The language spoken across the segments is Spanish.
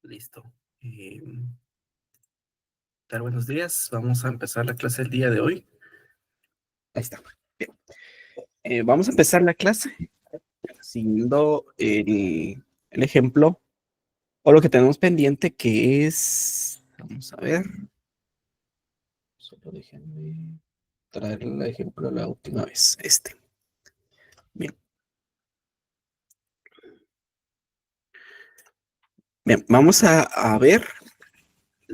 Listo. Buenos días. Vamos a empezar la clase del día de hoy. Ahí está. Bien. Vamos a empezar la clase siguiendo el ejemplo o lo que tenemos pendiente, que es, vamos a ver, solo déjenme traer el ejemplo la última vez. Bien. Bien, vamos a ver.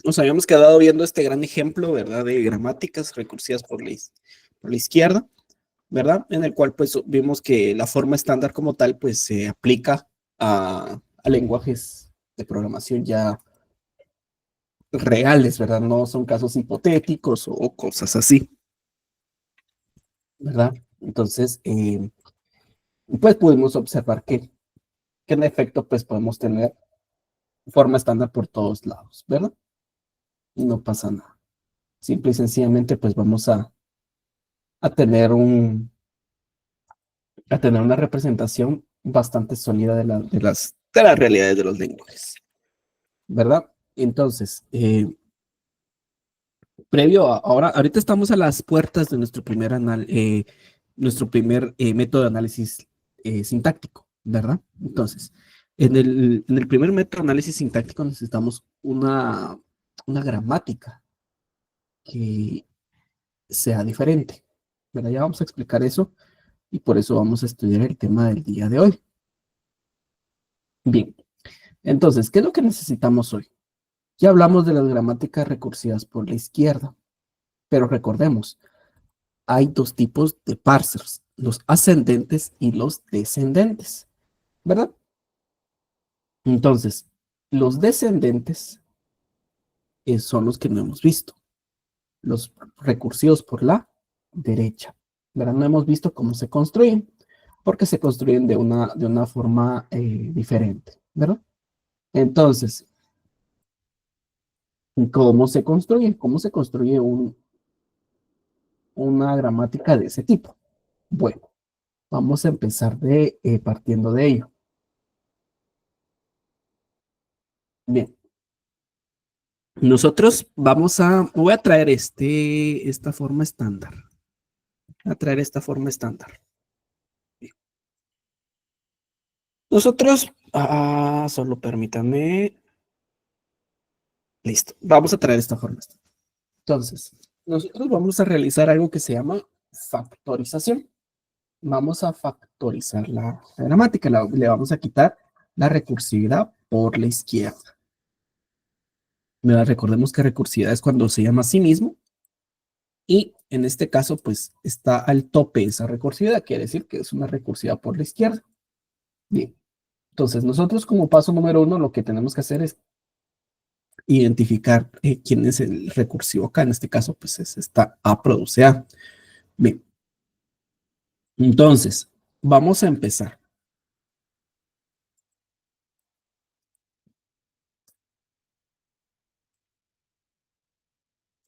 Nos habíamos quedado viendo este gran ejemplo, ¿verdad? De gramáticas recursivas por la izquierda, ¿verdad? En el cual pues vimos que la forma estándar como tal pues se aplica a lenguajes de programación ya reales, ¿verdad? No son casos hipotéticos o cosas así, ¿verdad? Entonces, pues pudimos observar que en efecto pues podemos tener forma estándar por todos lados, ¿verdad? Y no pasa nada. Simple y sencillamente pues vamos a tener a tener una representación bastante sólida de las realidades de los lenguajes, ¿verdad? Entonces, ahorita estamos a las puertas de nuestro primer método de análisis sintáctico, ¿verdad? Entonces, en el primer método de análisis sintáctico necesitamos una gramática que sea diferente, ¿verdad? Ya vamos a explicar eso y por eso vamos a estudiar el tema del día de hoy. Bien, entonces, ¿qué es lo que necesitamos hoy? Ya hablamos de las gramáticas recursivas por la izquierda, pero recordemos, hay dos tipos de parsers, los ascendentes y los descendentes, ¿verdad? Entonces, los descendentes son los que no hemos visto, los recursivos por la derecha, ¿verdad? No hemos visto cómo se construyen, porque se construyen de una forma diferente, ¿verdad? Entonces, ¿cómo se construye? ¿Cómo se construye una gramática de ese tipo? Bueno, vamos a empezar partiendo de ello. Bien, nosotros voy a traer esta forma estándar. Voy a traer esta forma estándar. Bien. Nosotros, solo permítanme. Listo, vamos a traer esta forma estándar. Entonces, nosotros vamos a realizar algo que se llama factorización. Vamos a factorizar la gramática, le vamos a quitar la recursividad por la izquierda. Recordemos que recursividad es cuando se llama a sí mismo. Y en este caso, pues está al tope esa recursividad, quiere decir que es una recursividad por la izquierda. Bien, entonces nosotros como paso número uno lo que tenemos que hacer es identificar quién es el recursivo acá. En este caso, pues es esta A produce A. Bien, entonces vamos a empezar.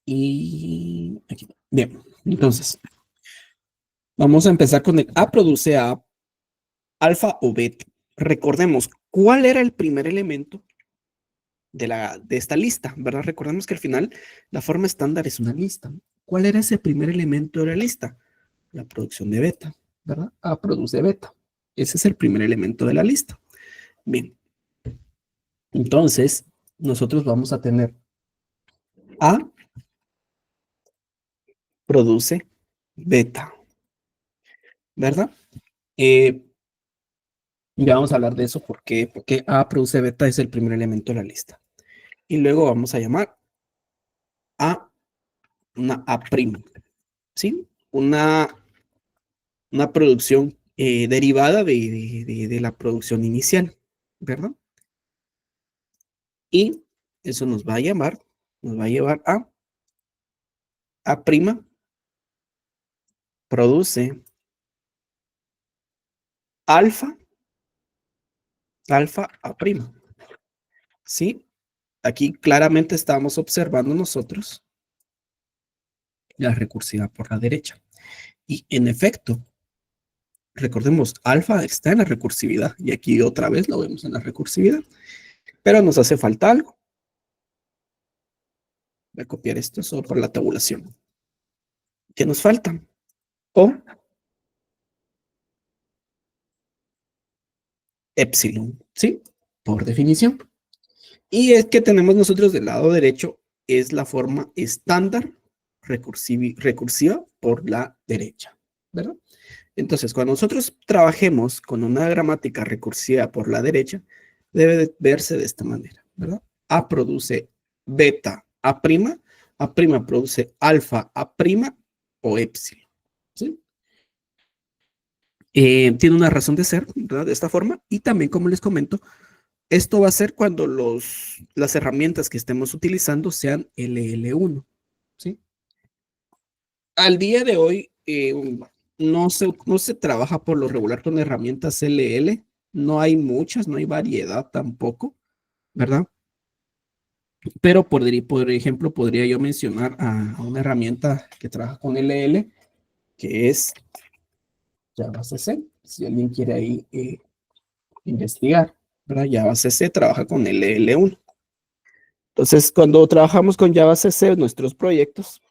Y aquí. Bien, entonces vamos a empezar con el A produce A, alfa o beta. Recordemos, ¿cuál era el primer elemento de esta lista, ¿verdad? Recordemos que al final la forma estándar es una lista. ¿Cuál era ese primer elemento de la lista? La producción de beta, ¿verdad? A produce beta. Ese es el primer elemento de la lista. Bien. Entonces, nosotros vamos a tener A produce beta, ¿verdad? Ya vamos a hablar de eso porque A produce beta es el primer elemento de la lista. Y luego vamos a llamar a una A', ¿sí? Una producción derivada de la producción inicial, ¿verdad? Y eso nos va a llevar a A' produce alfa, alfa A', ¿sí? Aquí claramente estamos observando nosotros la recursividad por la derecha. Y en efecto, recordemos, alfa está en la recursividad y aquí otra vez lo vemos en la recursividad. pero nos hace falta algo. Voy a copiar esto solo por la tabulación. ¿Qué nos falta? O epsilon, ¿sí? Por definición. Y es que tenemos nosotros del lado derecho, es la forma estándar recursiva por la derecha, ¿verdad? Entonces, cuando nosotros trabajemos con una gramática recursiva por la derecha, debe de verse de esta manera, ¿verdad? A produce beta A' produce alfa A' o epsilon, ¿sí? Tiene una razón de ser, ¿verdad? De esta forma. Y también, como les comento, esto va a ser cuando las herramientas que estemos utilizando sean LL1, ¿sí? Al día de hoy, no se trabaja por lo regular con herramientas LL, no hay muchas, no hay variedad tampoco, ¿verdad? Pero por ejemplo, podría yo mencionar a una herramienta que trabaja con LL, que es Java CC, si alguien quiere ahí investigar, ¿verdad? Java CC trabaja con LL1. Entonces, cuando trabajamos con Java CC, nuestros proyectos,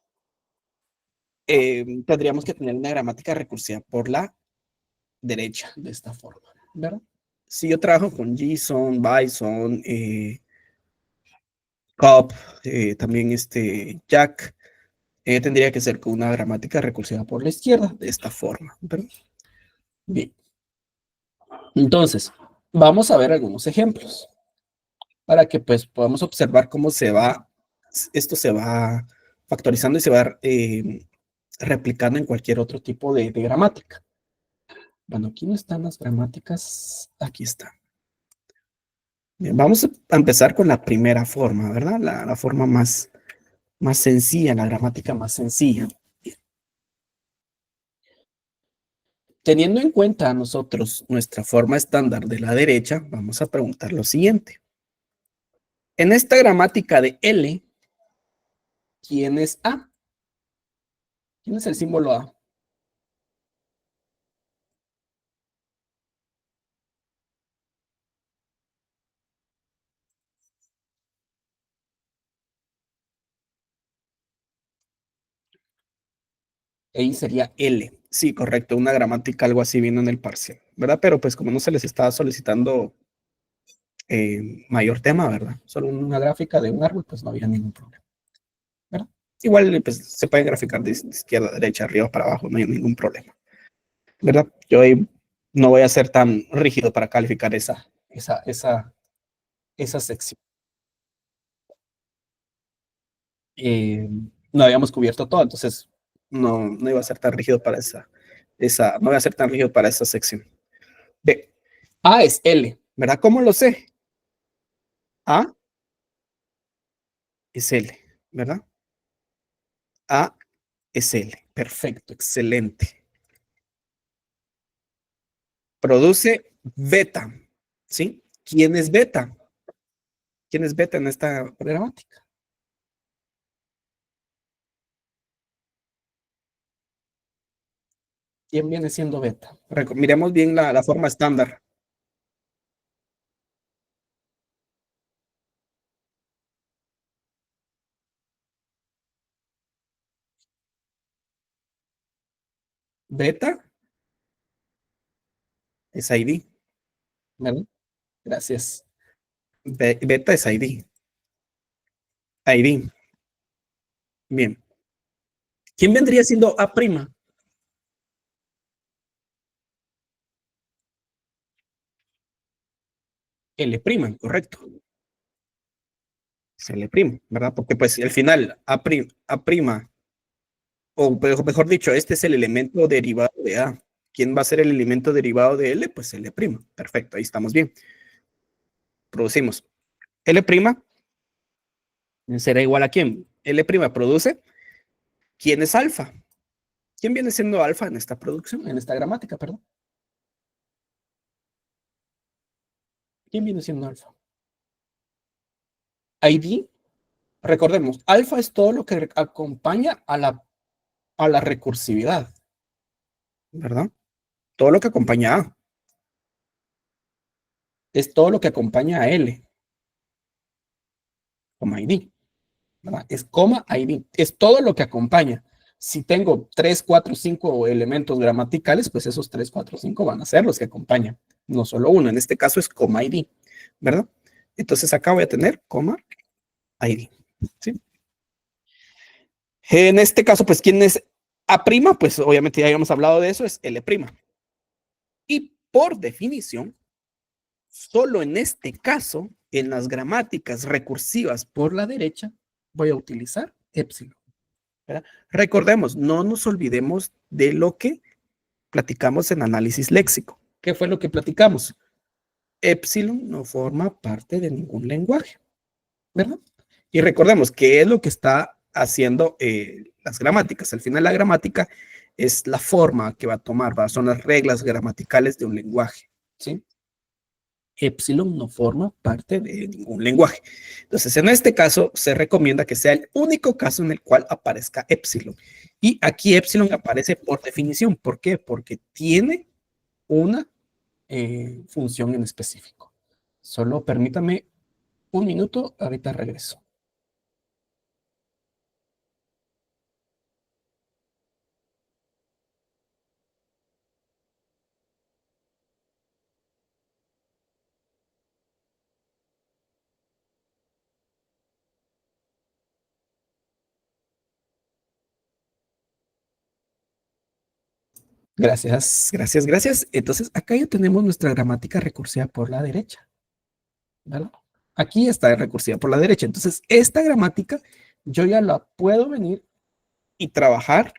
tendríamos que tener una gramática recursiva por la derecha, de esta forma, ¿verdad? Si yo trabajo con JSON, Bison, COP, también Jack, tendría que ser con una gramática recursiva por la izquierda, de esta forma, ¿verdad? Bien. Entonces, vamos a ver algunos ejemplos para que pues podamos observar cómo esto se va factorizando y se va replicando en cualquier otro tipo de gramática. Bueno, aquí no están las gramáticas, aquí está. Bien, vamos a empezar con la primera forma, ¿verdad? La forma más sencilla, la gramática más sencilla. Teniendo en cuenta a nosotros nuestra forma estándar de la derecha, vamos a preguntar lo siguiente. En esta gramática de L, ¿quién es A? ¿Quién es el símbolo A? Ahí sería L. Sí, correcto, una gramática algo así vino en el parcial, ¿verdad? Pero pues como no se les estaba solicitando mayor tema, ¿verdad? Solo una gráfica de un árbol, pues no había ningún problema, ¿verdad? Igual pues, se puede graficar de izquierda a derecha, arriba para abajo, no hay ningún problema, ¿verdad? Yo ahí no voy a ser tan rígido para calificar esa sección. Eh, no habíamos cubierto todo, entonces no iba a ser tan rígido para no voy a ser tan rígido para esa sección. B. A es L, ¿verdad? ¿Cómo lo sé? A es L, ¿verdad? A es L. Perfecto, excelente. Produce beta, ¿sí? ¿Quién es beta? ¿Quién es beta en esta gramática? ¿Quién viene siendo beta? Miremos bien la forma estándar. Beta es ID, ¿verdad? Gracias. Beta es ID. ID. Bien. ¿Quién vendría siendo A'? L', correcto. Es L', ¿verdad? Porque pues al final A', o mejor dicho, este es el elemento derivado de A. ¿Quién va a ser el elemento derivado de L? Pues L'. Perfecto, ahí estamos bien. Producimos. L' será igual a quién? L' produce. ¿Quién es alfa? ¿Quién viene siendo alfa en esta producción, en esta gramática, perdón? ¿Quién viene siendo alfa? ID, recordemos, alfa es todo lo que acompaña a la recursividad, ¿verdad? Todo lo que acompaña a es todo lo que acompaña a L. coma ID, ¿verdad? Es coma ID, es todo lo que acompaña. Si tengo 3, 4, 5 elementos gramaticales, pues esos 3, 4, 5 van a ser los que acompañan, no solo uno. En este caso es coma ID, ¿verdad? Entonces acá voy a tener coma ID, ¿sí? En este caso, pues, ¿quién es A'? Pues obviamente ya habíamos hablado de eso, es L'. Y por definición, solo en este caso, en las gramáticas recursivas por la derecha, voy a utilizar epsilon, ¿verdad? Recordemos, no nos olvidemos de lo que platicamos en análisis léxico. ¿Qué fue lo que platicamos? Epsilon no forma parte de ningún lenguaje, ¿verdad? Y recordemos qué es lo que está haciendo las gramáticas. Al final la gramática es la forma que va a tomar, ¿verdad? Son las reglas gramaticales de un lenguaje, ¿sí? Epsilon no forma parte de ningún lenguaje. Entonces, en este caso, se recomienda que sea el único caso en el cual aparezca epsilon. Y aquí epsilon aparece por definición. ¿Por qué? Porque tiene una función en específico. Solo permítame un minuto, ahorita regreso. Gracias, gracias, gracias. Entonces, acá ya tenemos nuestra gramática recursiva por la derecha, ¿verdad? Aquí está recursiva por la derecha. Entonces, esta gramática yo ya la puedo venir y trabajar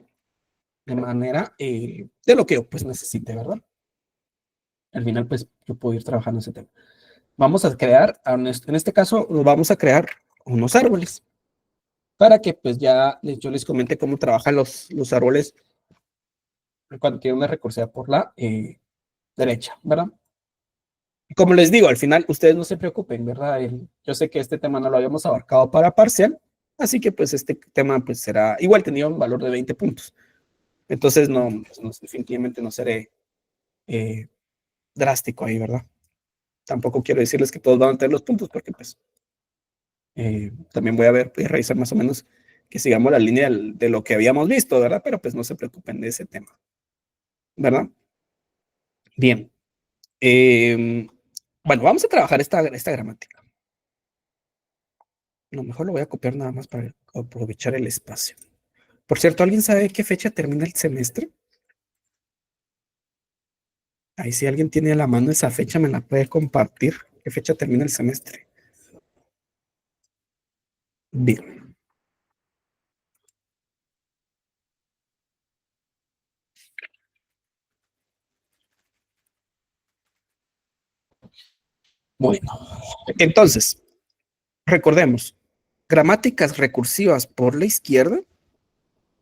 de manera de lo que yo pues necesite, ¿verdad? Al final, pues yo puedo ir trabajando ese tema. Vamos a crear, en este caso, vamos a crear unos árboles para que pues ya yo les comente cómo trabajan los árboles cuando tiene una recursiva por la derecha, ¿verdad? Como les digo, al final ustedes no se preocupen, ¿verdad? Yo sé que este tema no lo habíamos abarcado para parcial, así que pues este tema pues será, igual tenía un valor de 20 puntos. Entonces no, pues, no definitivamente no seré drástico ahí, ¿verdad? Tampoco quiero decirles que todos van a tener los puntos porque pues también voy a ver, voy a revisar más o menos que sigamos la línea de lo que habíamos visto, ¿verdad? Pero pues no se preocupen de ese tema, ¿verdad? Bien. Bueno, vamos a trabajar esta gramática. A lo mejor lo voy a copiar nada más para aprovechar el espacio. Por cierto, ¿alguien sabe qué fecha termina el semestre? Ahí si alguien tiene a la mano esa fecha, me la puede compartir. ¿Qué fecha termina el semestre? Bien. Bueno, entonces, recordemos, gramáticas recursivas por la izquierda,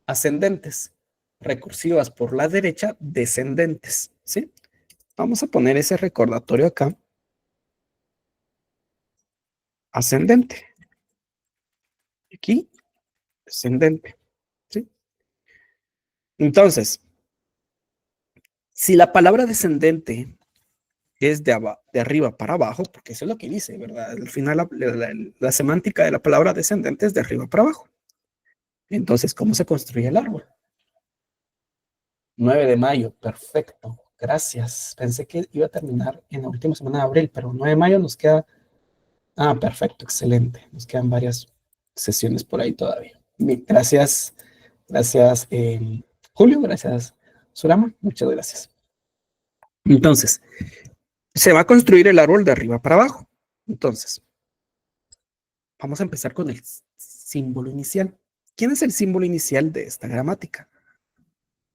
ascendentes. Recursivas por la derecha, descendentes. ¿Sí? Vamos a poner ese recordatorio acá. Ascendente. Aquí, descendente. ¿Sí? Entonces, si la palabra descendente es de arriba para abajo, porque eso es lo que dice, ¿verdad? Al final la semántica de la palabra descendente es de arriba para abajo. Entonces, ¿cómo se construye el árbol? 9 de mayo, perfecto. Gracias. Pensé que iba a terminar en la última semana de abril, pero 9 de mayo nos queda. Ah, perfecto, excelente. Nos quedan varias sesiones por ahí todavía. Bien, gracias. Gracias, Julio. Gracias, Surama. Muchas gracias. Entonces, se va a construir el árbol de arriba para abajo. Entonces, vamos a empezar con el símbolo inicial. ¿Quién es el símbolo inicial de esta gramática?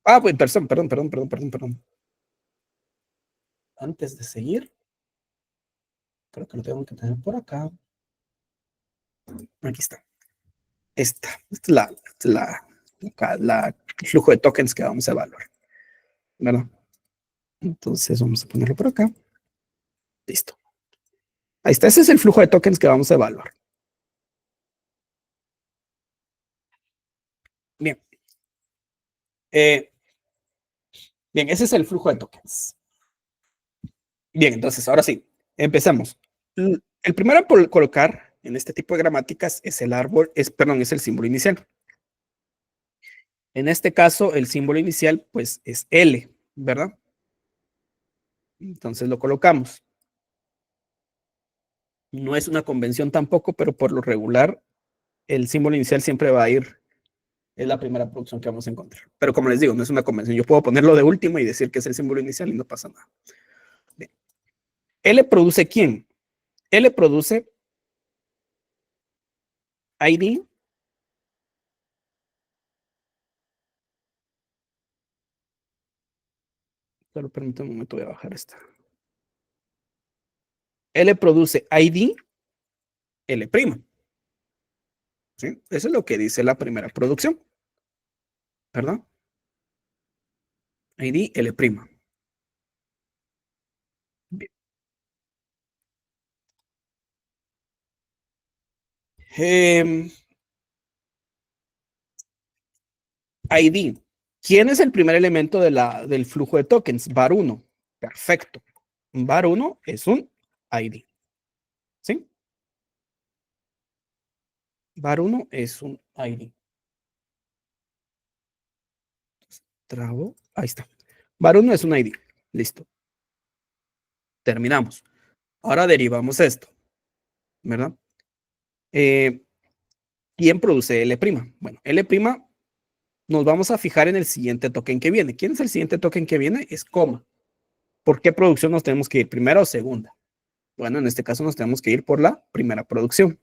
Ah, pues, perdón. Antes de seguir, creo que lo tengo que tener por acá. Aquí está. Esta es el flujo de tokens que vamos a evaluar, ¿verdad? Entonces vamos a ponerlo por acá. Listo. Ahí está. Ese es el flujo de tokens que vamos a evaluar. Bien. Bien, ese es el flujo de tokens. Bien, entonces ahora sí, empezamos. El primero por colocar en este tipo de gramáticas es el árbol, perdón, es el símbolo inicial. En este caso, el símbolo inicial, pues, es L, ¿verdad? Entonces lo colocamos. No es una convención tampoco, pero por lo regular, el símbolo inicial siempre va a ir, es la primera producción que vamos a encontrar. Pero como les digo, no es una convención. Yo puedo ponerlo de último y decir que es el símbolo inicial y no pasa nada. Bien. L produce ¿quién? L produce ID. Solo permítame un momento, voy a bajar esta. L produce ID L'. ¿Sí? Eso es lo que dice la primera producción, ¿verdad? ID L'. Bien. ID. ¿Quién es el primer elemento del flujo de tokens? var1. Perfecto. var1 es un ID. ¿Sí? var1 es un ID. Trabo. Ahí está. var1 es un ID. Listo. Terminamos. Ahora derivamos esto, ¿verdad? ¿Quién produce L'? Bueno, L' nos vamos a fijar en el siguiente token que viene. ¿Quién es el siguiente token que viene? Es coma. ¿Por qué producción nos tenemos que ir? ¿Primera o segunda? Bueno, en este caso nos tenemos que ir por la primera producción.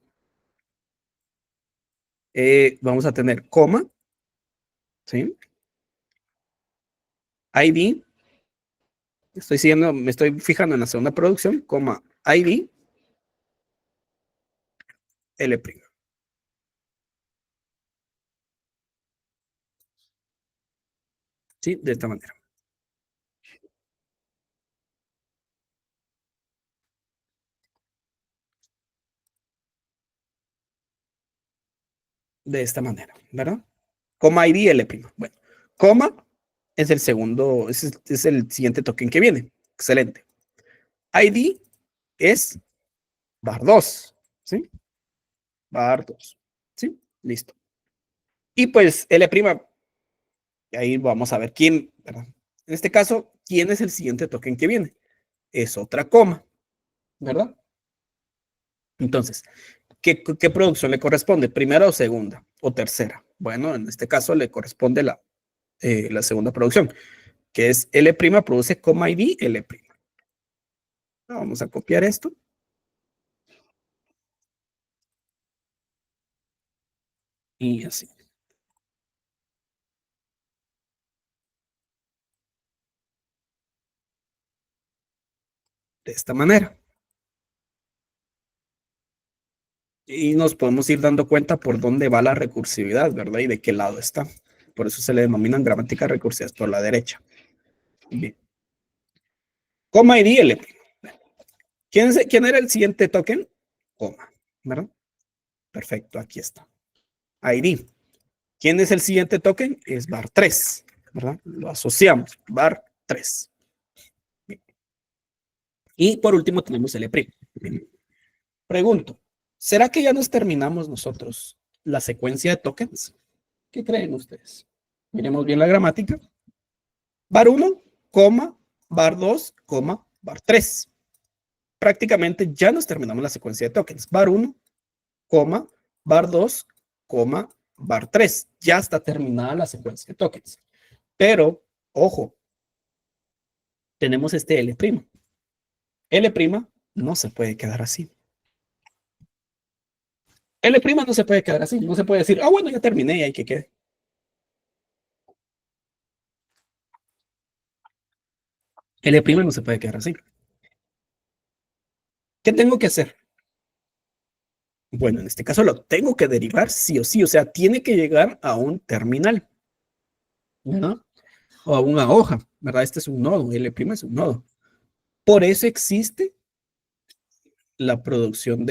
Vamos a tener coma, ¿sí? ID, me estoy fijando en la segunda producción, coma, ID, L'. ¿Sí? De esta manera. De esta manera, ¿verdad? Coma ID, L'. Bueno, coma es el segundo, es el siguiente token que viene. Excelente. ID es var2, ¿sí? var2, ¿sí? Listo. Y pues L', ahí vamos a ver quién, ¿verdad? En este caso, ¿quién es el siguiente token que viene? Es otra coma, ¿verdad? Entonces, ¿qué producción le corresponde? ¿Primera o segunda? ¿O tercera? Bueno, en este caso le corresponde la segunda producción, que es L' produce coma ID L'. Vamos a copiar esto. Y así, de esta manera. Y nos podemos ir dando cuenta por dónde va la recursividad, ¿verdad? Y de qué lado está. Por eso se le denominan gramáticas recursivas por la derecha. Bien. Coma ID L'. ¿Quién era el siguiente token? Coma, ¿verdad? Perfecto, aquí está. ID. ¿Quién es el siguiente token? Es var3, ¿verdad? Lo asociamos, var3. Y por último tenemos L'. Pregunto, ¿será que ya nos terminamos nosotros la secuencia de tokens? ¿Qué creen ustedes? Miremos bien la gramática. var1, var2, var3. Prácticamente ya nos terminamos la secuencia de tokens. var1, var2, var3. Ya está terminada la secuencia de tokens. Pero, ojo, tenemos este L'. L' no se puede quedar así. L' no se puede quedar así. No se puede decir, ah, bueno, ya terminé y hay que quede. L' no se puede quedar así. ¿Qué tengo que hacer? Bueno, en este caso lo tengo que derivar sí o sí. O sea, tiene que llegar a un terminal, ¿no? O a una hoja, ¿verdad? Este es un nodo. L' es un nodo. Por eso existe la producción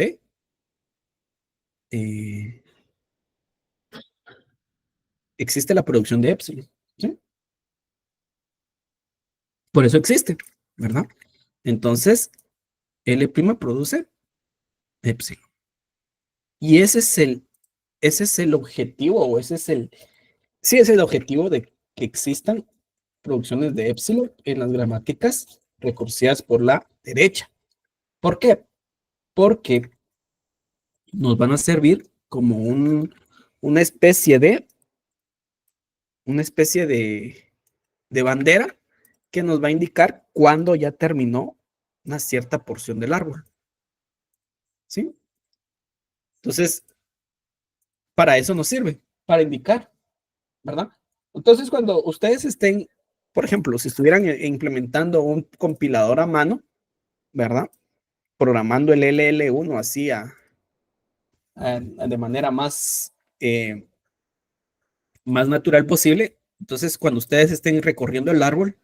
eh, existe la producción de epsilon, ¿sí? Por eso existe, ¿verdad? Entonces, L' produce epsilon. Y ese es el objetivo, o ese es sí, es el objetivo de que existan producciones de epsilon en las gramáticas recursivas por la derecha. ¿Por qué? Porque nos van a servir como una especie de, una especie de bandera que nos va a indicar cuándo ya terminó una cierta porción del árbol. ¿Sí? Entonces, para eso nos sirve, para indicar, ¿verdad? Entonces, cuando ustedes estén, por ejemplo, si estuvieran implementando un compilador a mano, ¿verdad? Programando el LL1 así de manera más natural posible. Entonces, cuando ustedes estén recorriendo el árbol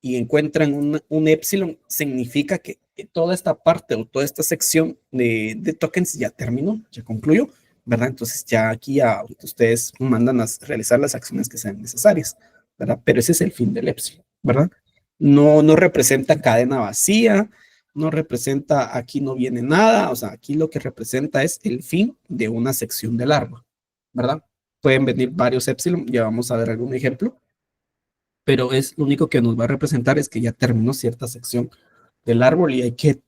y encuentran un epsilon, significa que toda esta parte o toda esta sección de tokens ya terminó, ya concluyó, ¿verdad? Entonces ya aquí ustedes mandan a realizar las acciones que sean necesarias, ¿verdad? Pero ese es el fin del epsilon, ¿verdad? No representa cadena vacía, no representa aquí no viene nada, o sea, aquí lo que representa es el fin de una sección del árbol, ¿verdad? Pueden venir varios epsilon, ya vamos a ver algún ejemplo, pero es lo único que nos va a representar es que ya terminó cierta sección del árbol y hay que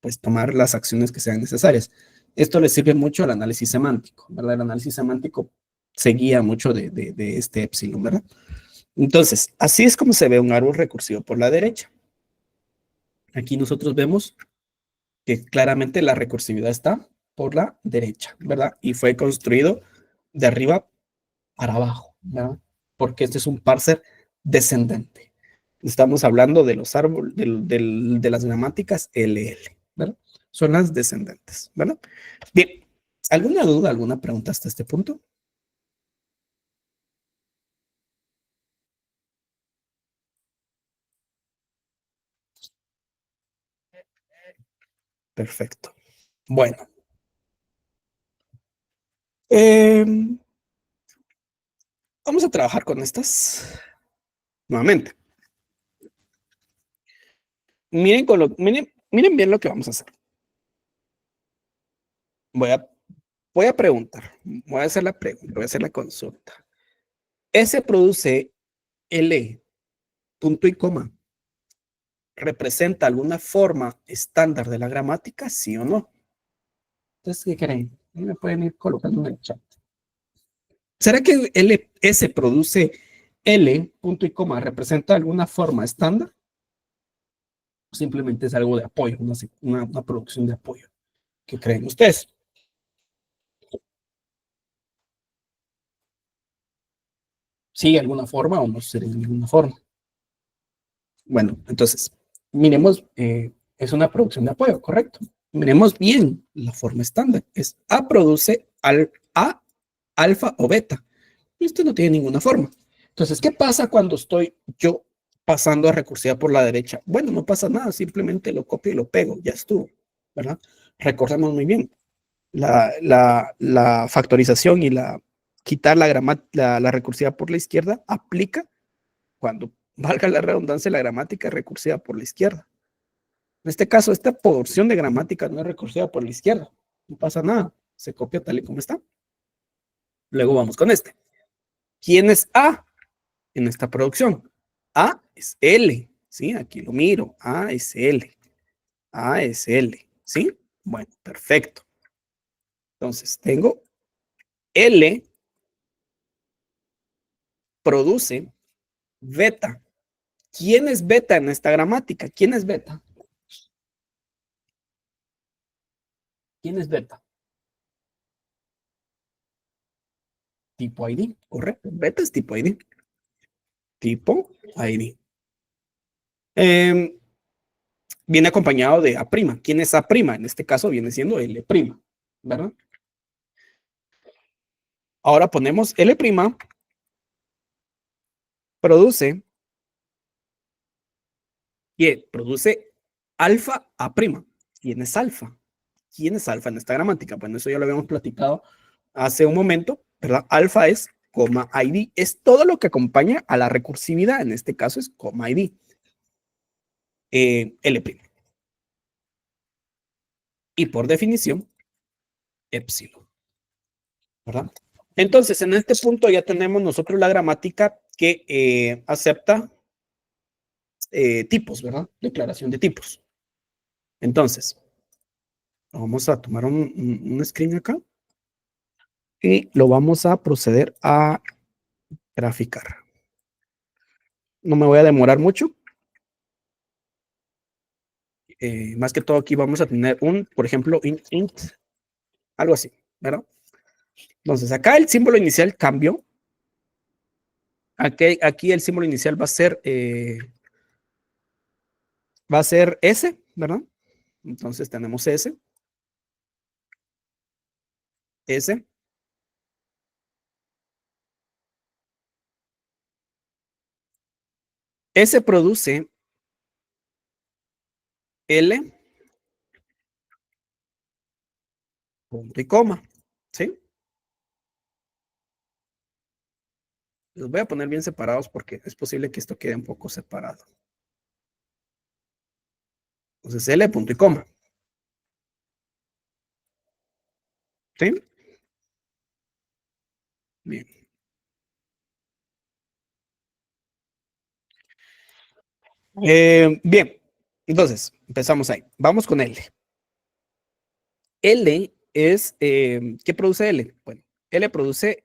pues tomar las acciones que sean necesarias. Esto le sirve mucho al análisis semántico, ¿verdad? El análisis semántico se guía mucho de este epsilon, ¿verdad? Entonces, así es como se ve un árbol recursivo por la derecha. Aquí nosotros vemos que claramente la recursividad está por la derecha, ¿verdad? Y fue construido de arriba para abajo, ¿verdad? Porque este es un parser descendente. Estamos hablando de los árboles, de las gramáticas LL, ¿verdad? Son las descendentes, ¿verdad? Bien, ¿alguna duda, alguna pregunta hasta este punto? Perfecto. Bueno, eh, vamos a trabajar con estas nuevamente. Miren bien lo que vamos a hacer. Voy a, voy a preguntar, voy a hacer la pregunta, voy a hacer la consulta. S produce L, punto y coma. ¿Representa alguna forma estándar de la gramática, sí o no? Entonces, ¿qué creen? Me pueden ir colocando en el chat. ¿Será que S produce L, punto y coma, representa alguna forma estándar? ¿O simplemente es algo de apoyo, una producción de apoyo? ¿Qué creen ustedes? ¿Sí, alguna forma o no sería ninguna forma? Bueno, entonces, miremos, es una producción de apoyo, ¿correcto? Miremos bien la forma estándar. Es A produce A, alfa o beta. Esto no tiene ninguna forma. Entonces, ¿qué pasa cuando estoy yo pasando a recursiva por la derecha? Bueno, no pasa nada, simplemente lo copio y lo pego, ya estuvo, ¿verdad? Recordemos muy bien, la factorización y quitar la recursiva por la izquierda aplica cuando valga la redundancia la gramática recursiva por la izquierda. En este caso, esta porción de gramática no es recursiva por la izquierda, no pasa nada, se copia tal y como está. Luego vamos con este. ¿Quién es A en esta producción? A es L, ¿sí? Aquí lo miro. A es L. A es L, ¿sí? Bueno, perfecto. Entonces, tengo L produce beta. ¿Quién es beta en esta gramática? ¿Quién es beta? ¿Quién es beta? Tipo ID, correcto. Beta es tipo ID. Tipo ID. Viene acompañado de A'. ¿Quién es A'? En este caso viene siendo L', ¿verdad? Ahora ponemos L' produce, y produce alfa A'. ¿Quién es alfa? ¿Quién es alfa en esta gramática? Bueno, eso ya lo habíamos platicado hace un momento, ¿verdad? Alfa es coma ID, es todo lo que acompaña a la recursividad, en este caso es coma ID, L'. Y por definición, epsilon, ¿verdad? Entonces, en este punto ya tenemos nosotros la gramática que acepta tipos, ¿verdad? Declaración de tipos. Entonces, vamos a tomar un screen acá y lo vamos a proceder a graficar. No me voy a demorar mucho. Más que todo aquí vamos a tener por ejemplo, int, algo así, ¿verdad? Entonces, acá el símbolo inicial cambió. Aquí el símbolo inicial va a ser S, ¿verdad? Entonces tenemos S. S. S produce L, punto y coma, ¿sí? Los voy a poner bien separados porque es posible que esto quede un poco separado. Entonces, L, punto y coma. ¿Sí? Bien. Bien. Entonces, empezamos ahí. Vamos con L. L es, ¿qué produce L? Bueno, L produce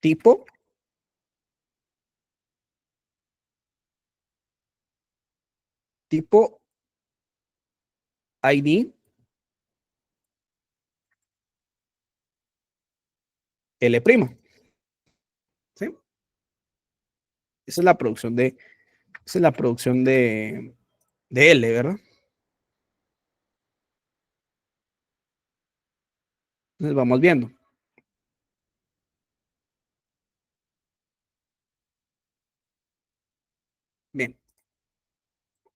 tipo, tipo ID, L'. ¿Sí? Esa es la producción esa es la producción de L, ¿verdad? Entonces vamos viendo. Bien.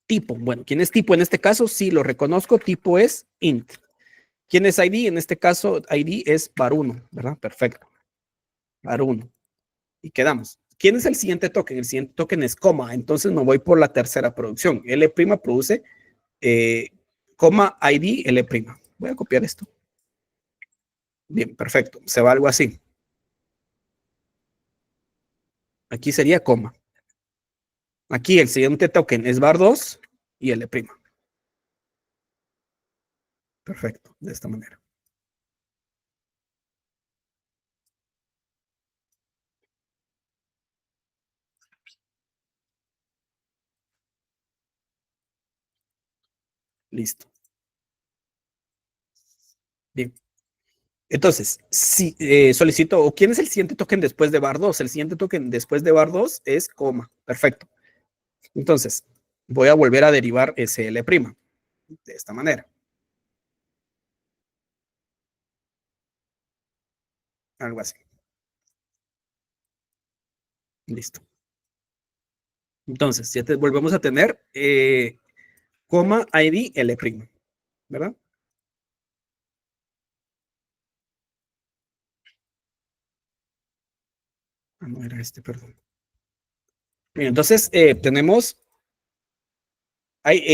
Tipo. Bueno, ¿quién es tipo? En este caso, sí lo reconozco. Tipo es int. ¿Quién es ID? En este caso, ID es var1, ¿verdad? Perfecto. Var1. Y quedamos. ¿Quién es el siguiente token? El siguiente token es coma. Entonces me voy por la tercera producción. L' produce coma ID L'. Voy a copiar esto. Bien, perfecto. Se va algo así. Aquí sería coma. Aquí el siguiente token es var2 y L'. Perfecto, de esta manera. Listo. Bien. Entonces, si solicito, ¿o quién es el siguiente token después de var2? El siguiente token después de var2 es coma. Perfecto. Entonces, voy a volver a derivar ese L' de esta manera. Algo así. Listo. Entonces, ya volvemos a tener coma ID L', ¿verdad? Ah, no era este, perdón. Bien, entonces, tenemos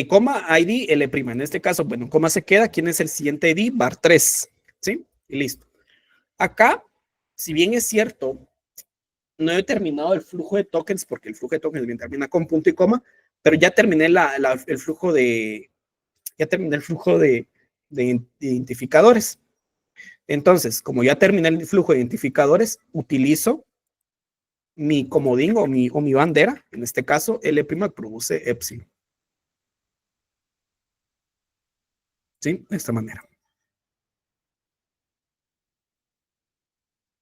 coma ID L'. En este caso, bueno, coma se queda. ¿Quién es el siguiente ID? var3. ¿Sí? Y listo. Acá, si bien es cierto, no he terminado el flujo de tokens porque el flujo de tokens bien termina con punto y coma, pero ya terminé el flujo de identificadores. Entonces, como ya terminé el flujo de identificadores, utilizo mi comodín o mi bandera, en este caso, L' produce epsilon. ¿Sí? De esta manera.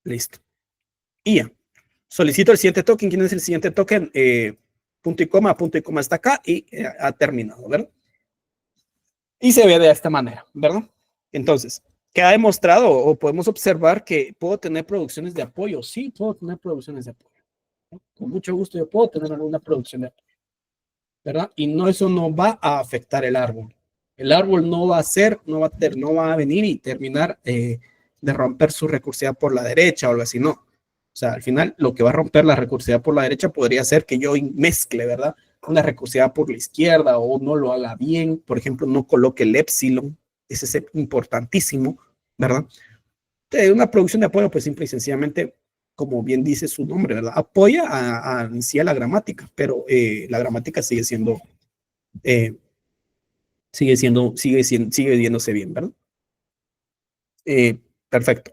Listo. Y ya. Solicito el siguiente token. ¿Quién es el siguiente token? Punto y coma está acá y ha terminado, ¿verdad? Y se ve de esta manera, ¿verdad? Entonces, queda demostrado o podemos observar que puedo tener producciones de apoyo. Sí, puedo tener producciones de apoyo. Con mucho gusto yo puedo tener alguna producción de apoyo, ¿verdad? Y no, eso no va a afectar el árbol. El árbol no va a ser, no va a venir y terminar de romper su recursividad por la derecha o algo así, no. O sea, al final lo que va a romper la recursividad por la derecha podría ser que yo mezcle, ¿verdad? Una recursividad por la izquierda o no lo haga bien. Por ejemplo, no coloque el epsilon. Ese es importantísimo, ¿verdad? Una producción de apoyo, pues simple y sencillamente, como bien dice su nombre, ¿verdad? Apoya en sí a la gramática, pero la gramática eh, sigue viéndose bien, ¿verdad? Perfecto.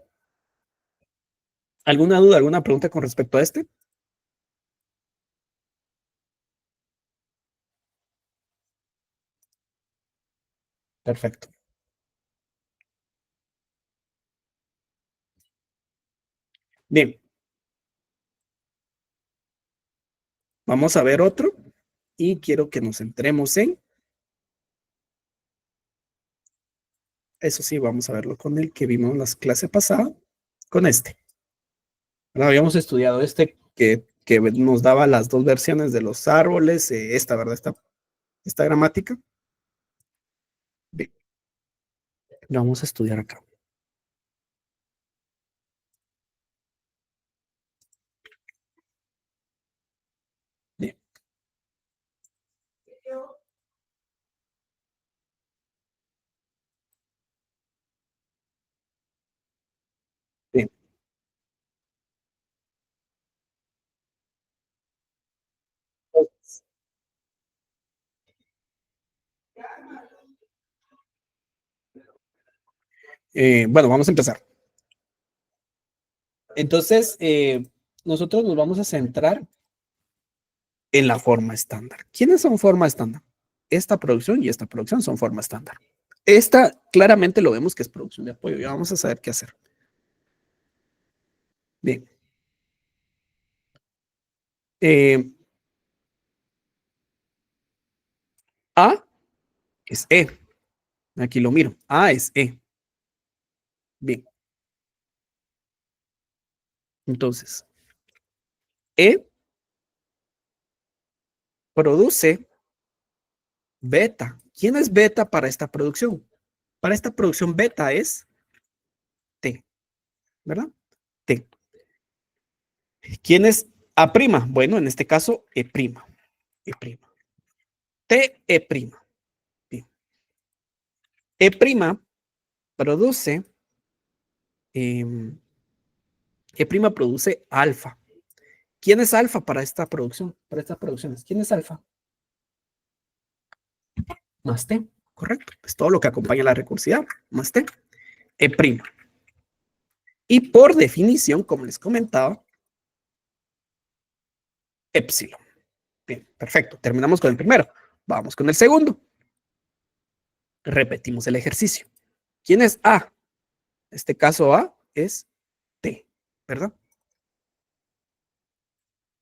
¿Alguna duda, alguna pregunta con respecto a este? Perfecto. Bien, vamos a ver otro y quiero que nos centremos en, eso sí, vamos a verlo con el que vimos en la clase pasada, con este. ¿Verdad? Habíamos estudiado este que nos daba las dos versiones de los árboles, esta, ¿verdad? Esta gramática. Bien, lo vamos a estudiar acá. Bien. Bien. Bueno, vamos a empezar. Entonces, nosotros nos vamos a centrar en la forma estándar. ¿Quiénes son forma estándar? Esta producción y esta producción son forma estándar. Esta claramente lo vemos que es producción de apoyo. Ya vamos a saber qué hacer. Bien. Eh, A es E. Aquí lo miro. A es E. Bien. Entonces, E produce beta. ¿Quién es beta para esta producción? Para esta producción beta es T, ¿verdad? T. ¿Quién es A'? Bueno, en este caso, E'. E'. T, E'. Bien. E' produce, eh, E' produce alfa. ¿Quién es alfa para esta producción? Para estas producciones. ¿Quién es alfa? Más T, correcto. Es todo lo que acompaña la recursividad, más T. E'. Y por definición, como les comentaba, epsilon. Bien, perfecto. Terminamos con el primero. Vamos con el segundo. Repetimos el ejercicio. ¿Quién es A? En este caso A es T, ¿verdad?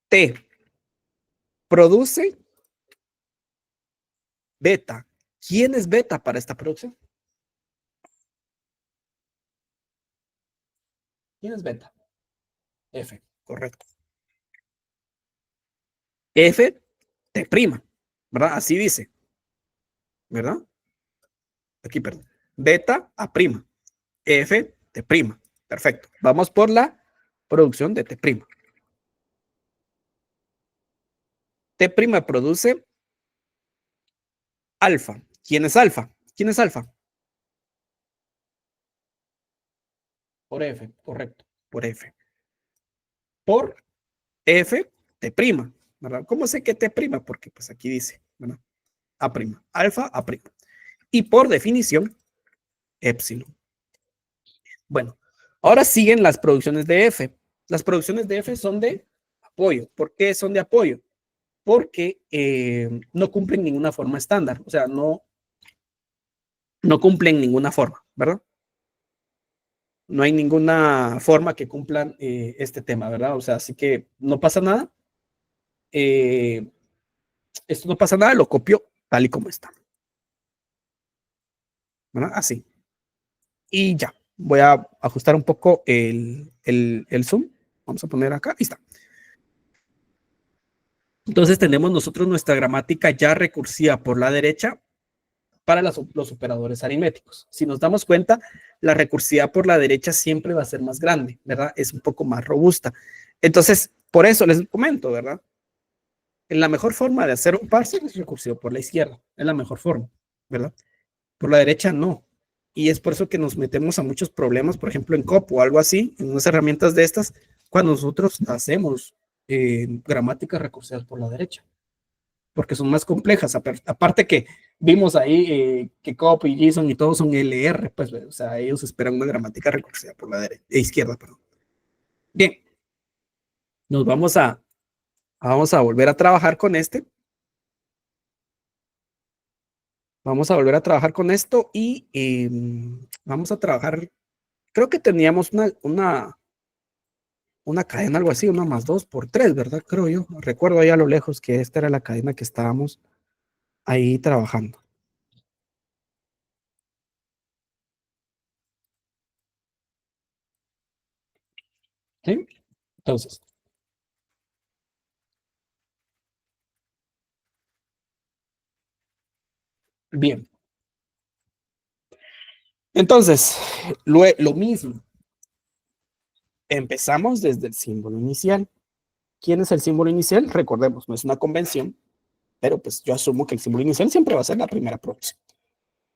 T produce beta. ¿Quién es beta para esta producción? ¿Quién es beta? F, correcto. F, T', ¿verdad? Así dice, ¿verdad? Aquí, perdón. Beta, A'. F, T'. Perfecto. Vamos por la producción de T'. T' produce alfa. ¿Quién es alfa? ¿Quién es alfa? Por F, correcto. Por F. Por F, T', ¿verdad? ¿Cómo sé que T'? Porque pues aquí dice, ¿verdad? A', alfa, A'. Y por definición, epsilon. Bueno, ahora siguen las producciones de F. Las producciones de F son de apoyo. ¿Por qué son de apoyo? Porque no cumplen ninguna forma estándar. O sea, no cumplen ninguna forma, ¿verdad? No hay ninguna forma que cumplan este tema, ¿verdad? O sea, así que no pasa nada. Eh, esto no pasa nada, lo copio tal y como está, ¿verdad? Así. Y ya, voy a ajustar un poco el zoom. Vamos a poner acá, ahí está. Entonces tenemos nosotros nuestra gramática ya recursiva por la derecha para los operadores aritméticos. Si nos damos cuenta, la recursividad por la derecha siempre va a ser más grande, ¿verdad? Es un poco más robusta. Entonces, por eso les comento, ¿verdad? La mejor forma de hacer un parser es recursivo por la izquierda, es la mejor forma, ¿verdad? Por la derecha no. Y es por eso que nos metemos a muchos problemas, por ejemplo, en COP o algo así, en unas herramientas de estas, cuando nosotros hacemos gramáticas recursivas por la derecha, porque son más complejas. Aparte que vimos ahí que COP y JSON y todos son LR, pues, o sea, ellos esperan una gramática recursiva por la derecha, izquierda, perdón. Bien, nos vamos a volver a trabajar con este. Vamos a volver a trabajar con esto y vamos a trabajar. Creo que teníamos una cadena, algo así, una más dos por tres, ¿verdad? Creo yo. Recuerdo ahí a lo lejos que esta era la cadena que estábamos ahí trabajando. ¿Sí? Entonces, bien. Entonces, lo mismo. Empezamos desde el símbolo inicial. ¿Quién es el símbolo inicial? Recordemos, no es una convención, pero pues yo asumo que el símbolo inicial siempre va a ser la primera proxy.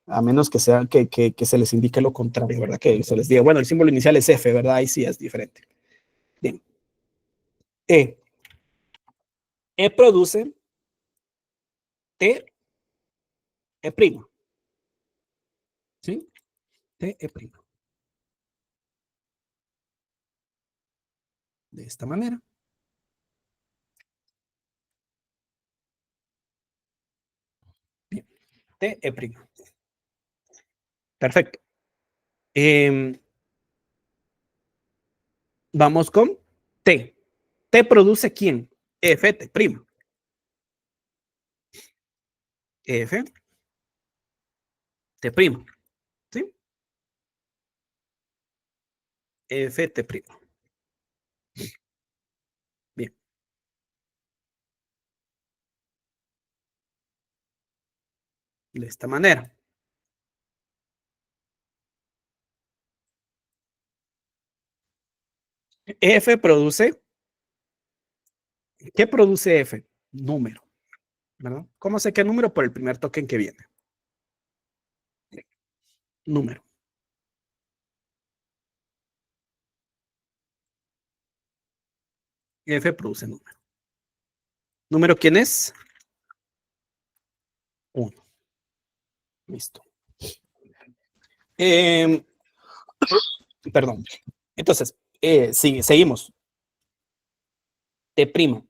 A menos que sea que se les indique lo contrario, ¿verdad? Que se les diga, bueno, el símbolo inicial es F, ¿verdad? Ahí sí es diferente. Bien. E. E produce T, E primo. ¿Sí? T, E primo. De esta manera. Bien. T, E primo. Perfecto. Eh, vamos con T. T produce quién? F, T primo. F, T primo. ¿Sí? F, T primo. Bien. De esta manera. F produce. ¿Qué produce F? Número. ¿Verdad? ¿Cómo sé qué número? Por el primer token que viene. Número. F produce número. ¿Número quién es? 1. Listo. Eh, perdón. Entonces, seguimos. T prima.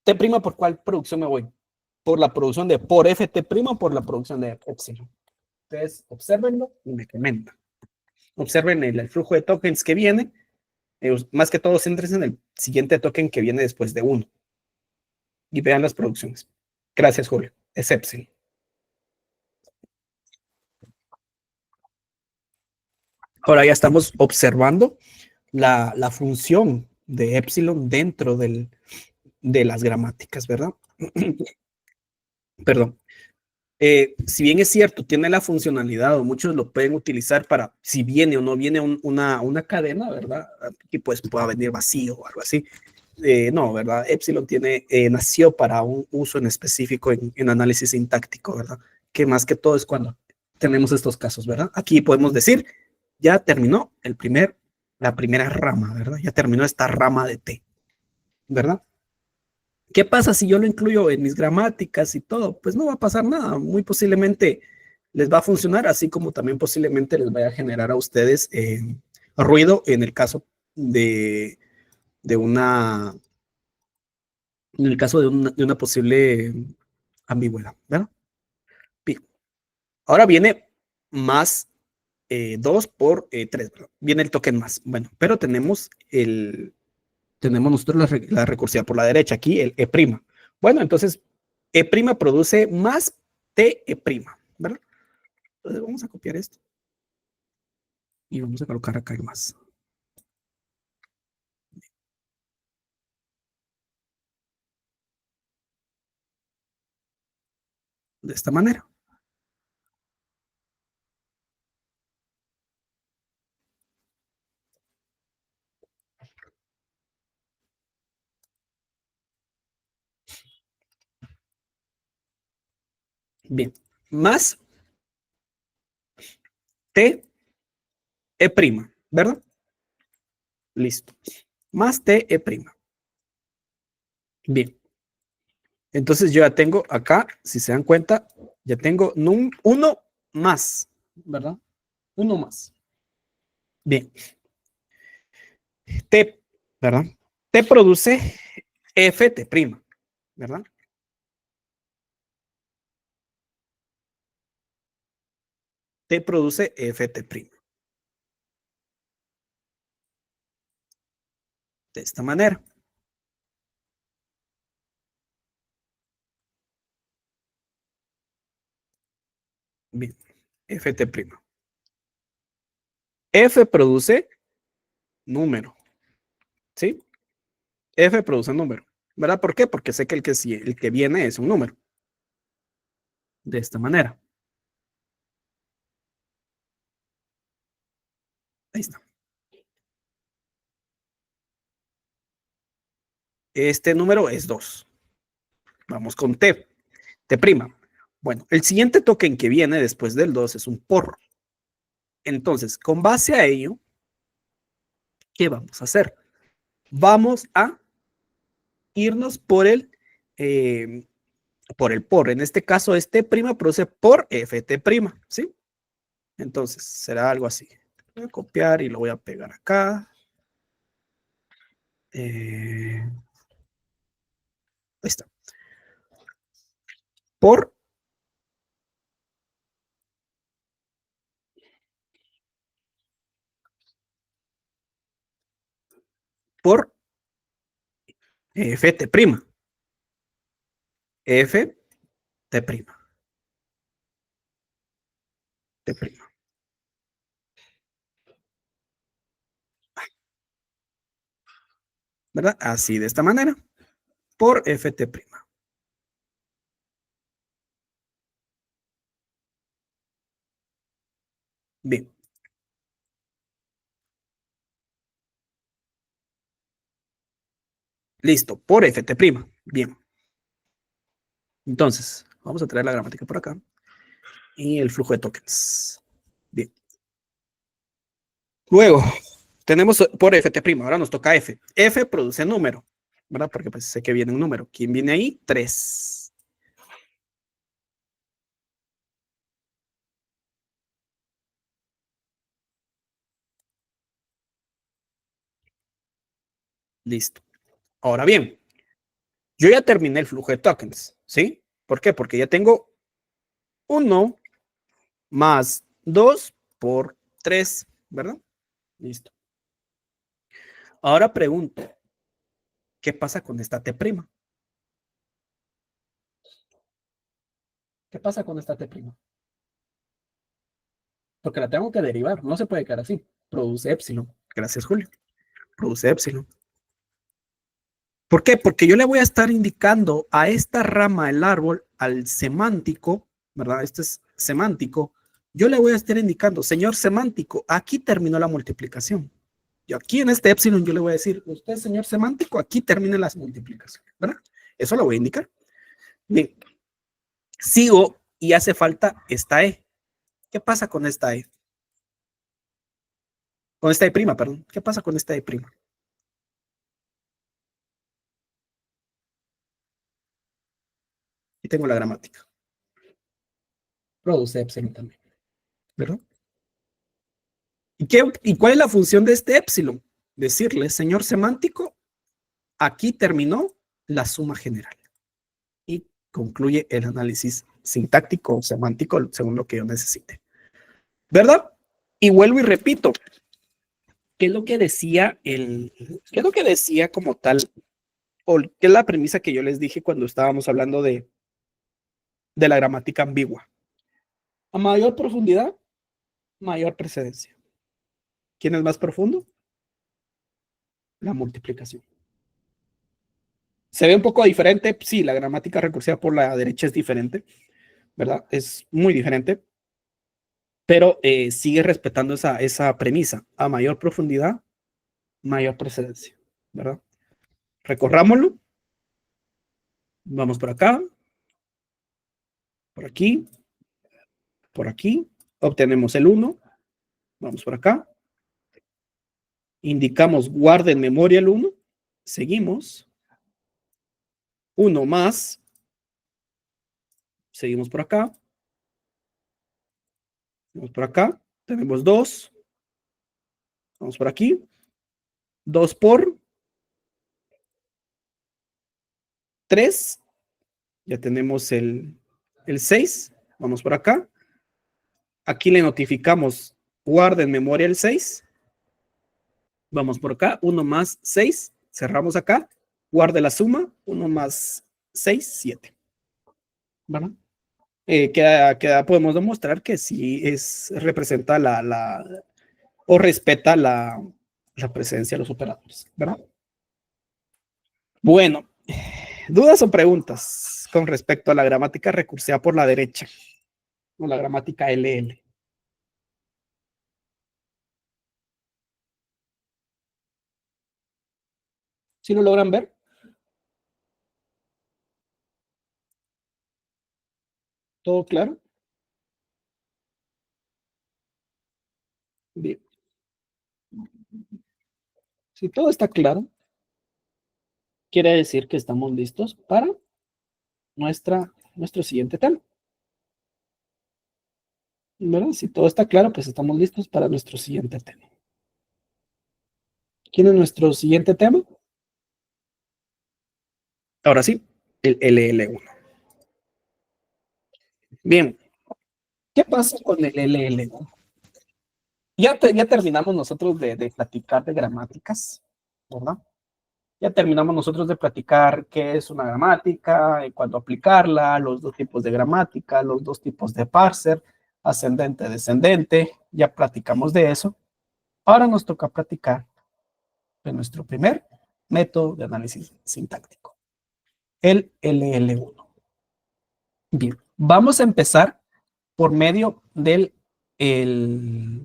T prima, ¿por cuál producción me voy? Por la producción de por F T prima o por la producción de epsilon. Entonces, observenlo y me comentan. Observen el flujo de tokens que viene. Más que todo, céntrense en el siguiente token que viene después de uno. Y vean las producciones. Gracias, Julio. Es epsilon. Ahora ya estamos observando la función de epsilon dentro de las gramáticas, ¿verdad? Perdón. Si bien es cierto, tiene la funcionalidad o muchos lo pueden utilizar para si viene o no viene una cadena, ¿verdad? Que pues pueda venir vacío o algo así. No, ¿verdad? Epsilon nació para un uso en específico en análisis sintáctico, ¿verdad? Que más que todo es cuando tenemos estos casos, ¿verdad? Aquí podemos decir, ya terminó la primera rama, ¿verdad? Ya terminó esta rama de T, ¿verdad? ¿Qué pasa si yo lo incluyo en mis gramáticas y todo? Pues no va a pasar nada. Muy posiblemente les va a funcionar, así como también posiblemente les vaya a generar a ustedes ruido en el caso de una, en el caso de una posible ambigüedad, ¿verdad? Bien. Ahora viene más 2 por 3, ¿verdad? Viene el token más. Bueno, pero tenemos nosotros la recursiva por la derecha, aquí el E'. Bueno, entonces E' produce más TE', ¿verdad? Entonces vamos a copiar esto y vamos a colocar acá el más. De esta manera. Bien, más T E prima, ¿verdad? Listo. Más T E prima. Bien. Entonces yo ya tengo acá, si se dan cuenta, ya tengo uno más, ¿verdad? Uno más. Bien. T, ¿verdad? T produce FT prima, ¿verdad? T produce FT prima. De esta manera. Bien. FT prima. F produce número, ¿sí? F produce número, ¿verdad? ¿Por qué? Porque sé que el que viene es un número. De esta manera. Ahí está. Este número es 2. Vamos con T. T prima. Bueno, el siguiente token que viene después del 2 es un por. Entonces, con base a ello, ¿qué vamos a hacer? Vamos a irnos por el por. En este caso, este prima produce por ft prima, ¿sí? Entonces, será algo así. Voy a copiar y lo voy a pegar acá. Ahí está. Por por ft prima. F T prima. T prima. ¿Verdad? Así de esta manera. Por ft prima. Bien. Listo. Por ft prima. Bien. Entonces, vamos a traer la gramática por acá. Y el flujo de tokens. Bien. Luego, tenemos por ft', ahora nos toca f. F produce número, ¿verdad? Porque pues sé que viene un número. ¿Quién viene ahí? 3. Listo. Ahora bien, yo ya terminé el flujo de tokens, ¿sí? ¿Por qué? Porque ya tengo 1 más 2 por 3, ¿verdad? Listo. Ahora pregunto, ¿qué pasa con esta t'? ¿Qué pasa con esta t'? Porque la tengo que derivar, no se puede quedar así. Produce epsilon. Gracias, Julio. Produce epsilon. ¿Por qué? Porque yo le voy a estar indicando a esta rama del árbol, al semántico, ¿verdad? Este es semántico. Yo le voy a estar indicando, señor semántico, aquí terminó la multiplicación. Y aquí en este epsilon yo le voy a decir, usted, señor semántico, aquí termina las multiplicaciones, ¿verdad? Eso lo voy a indicar. Bien, sigo y hace falta esta E. ¿Qué pasa con esta E? Con esta E prima, perdón. ¿Qué pasa con esta E prima? Y tengo la gramática. Produce epsilon también, ¿verdad? ¿Y cuál es la función de este epsilon? Decirle, señor semántico, aquí terminó la suma general. Y concluye el análisis sintáctico o semántico según lo que yo necesite. ¿Verdad? Y vuelvo y repito, ¿qué es lo que decía qué es lo que decía como tal, o qué es la premisa que yo les dije cuando estábamos hablando de la gramática ambigua? A mayor profundidad, mayor precedencia. ¿Quién es más profundo? La multiplicación. Se ve un poco diferente, sí, la gramática recursiva por la derecha es diferente, ¿verdad? Es muy diferente, pero sigue respetando esa premisa. A mayor profundidad, mayor precedencia, ¿verdad? Recorrámoslo, vamos por acá, por aquí, obtenemos el 1, vamos por acá, indicamos guarda en memoria el 1, seguimos, 1 más, seguimos por acá, vamos por acá, tenemos 2, vamos por aquí, 2 por 3, ya tenemos el 6, vamos por acá, aquí le notificamos guarda en memoria el 6, vamos por acá, 1 más 6, cerramos acá, guarde la suma, 1 más 6, 7. ¿Verdad? Podemos demostrar que sí representa o respeta la presencia de los operadores, ¿verdad? Bueno, dudas o preguntas con respecto a la gramática recursiva por la derecha, o la gramática LL. ¿Sí lo logran ver? ¿Todo claro? Bien. Si todo está claro, quiere decir que estamos listos para nuestro siguiente tema. ¿Verdad? Si todo está claro, pues estamos listos para nuestro siguiente tema. ¿Quién es nuestro siguiente tema? Ahora sí, el LL1. Bien, ¿qué pasa con el LL1? Ya terminamos nosotros de platicar de gramáticas, ¿verdad? Ya terminamos nosotros de platicar qué es una gramática, cuándo aplicarla, los dos tipos de gramática, los dos tipos de parser, ascendente, descendente, ya platicamos de eso. Ahora nos toca platicar de nuestro primer método de análisis sintáctico, el LL1. Bien, vamos a empezar por medio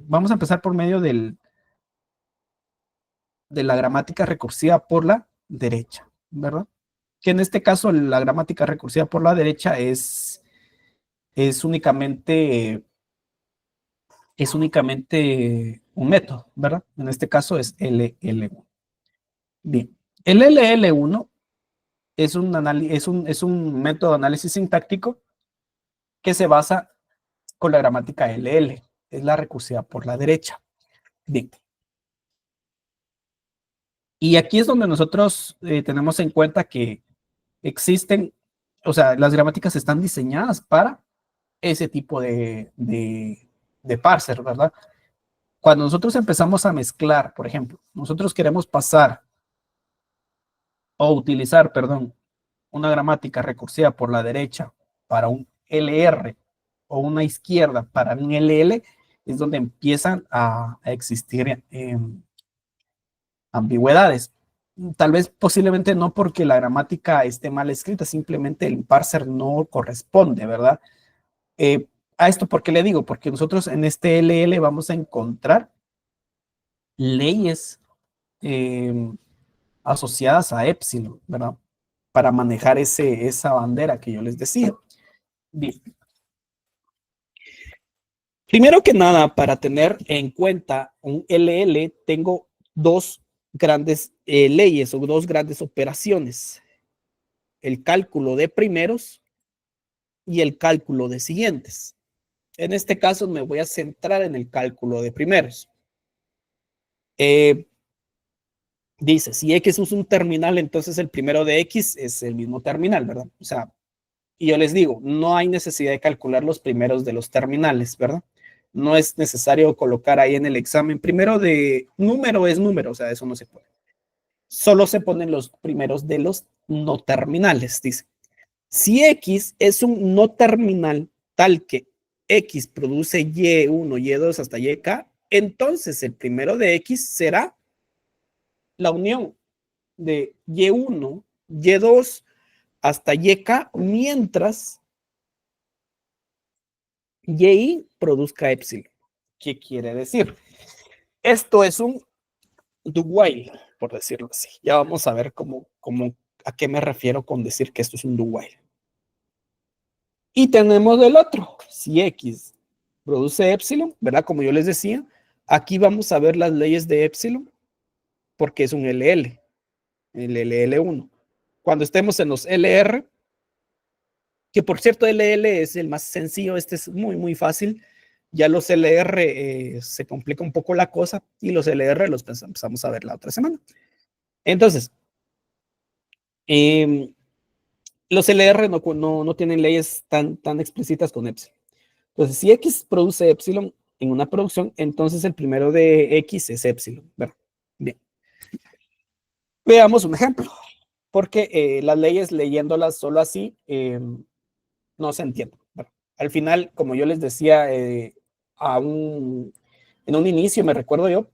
vamos a empezar por medio de la gramática recursiva por la derecha, ¿verdad? Que en este caso la gramática recursiva por la derecha es únicamente un método, ¿verdad? En este caso es LL1. Bien, el LL1 es un método de análisis sintáctico que se basa con la gramática LL, es la recursiva por la derecha. Bien. Y aquí es donde nosotros tenemos en cuenta que existen, o sea, las gramáticas están diseñadas para ese tipo de parser, ¿verdad? Cuando nosotros empezamos a mezclar, por ejemplo, nosotros queremos pasar o utilizar, perdón, una gramática recursiva por la derecha para un LR o una izquierda para un LL, es donde empiezan a existir ambigüedades. Tal vez posiblemente no porque la gramática esté mal escrita, simplemente el parser no corresponde, ¿verdad? A esto, ¿por qué le digo? Porque nosotros en este LL vamos a encontrar leyes asociadas a epsilon, ¿verdad? Para manejar esa bandera que yo les decía. Bien. Primero que nada, para tener en cuenta un LL, tengo dos grandes leyes o dos grandes operaciones. El cálculo de primeros y el cálculo de siguientes. En este caso me voy a centrar en el cálculo de primeros. Dice, si X es un terminal, entonces el primero de X es el mismo terminal, ¿verdad? O sea, y yo les digo, no hay necesidad de calcular los primeros de los terminales, ¿verdad? No es necesario colocar ahí en el examen. Primero de número es número, o sea, eso no se puede. Solo se ponen los primeros de los no terminales, dice. Si X es un no terminal tal que X produce Y1, Y2 hasta YK, entonces el primero de X será la unión de Y1, Y2 hasta YK, mientras Y produzca epsilon. ¿Qué quiere decir? Esto es un do while, por decirlo así. Ya vamos a ver a qué me refiero con decir que esto es un do while. Y tenemos el otro, si X produce epsilon, ¿verdad? Como yo les decía, aquí vamos a ver las leyes de epsilon, porque es un LL, el LL1. Cuando estemos en los LR, que por cierto LL es el más sencillo, este es muy, muy fácil. Ya los LR se complica un poco la cosa y los LR los empezamos a ver la otra semana. Entonces, los LR no tienen leyes tan explícitas con epsilon. Entonces, si X produce epsilon en una producción, entonces el primero de X es epsilon, ¿verdad? Bien. Veamos un ejemplo, porque las leyes leyéndolas solo así no se entienden. Bueno, al final, como yo les decía en un inicio, me recuerdo yo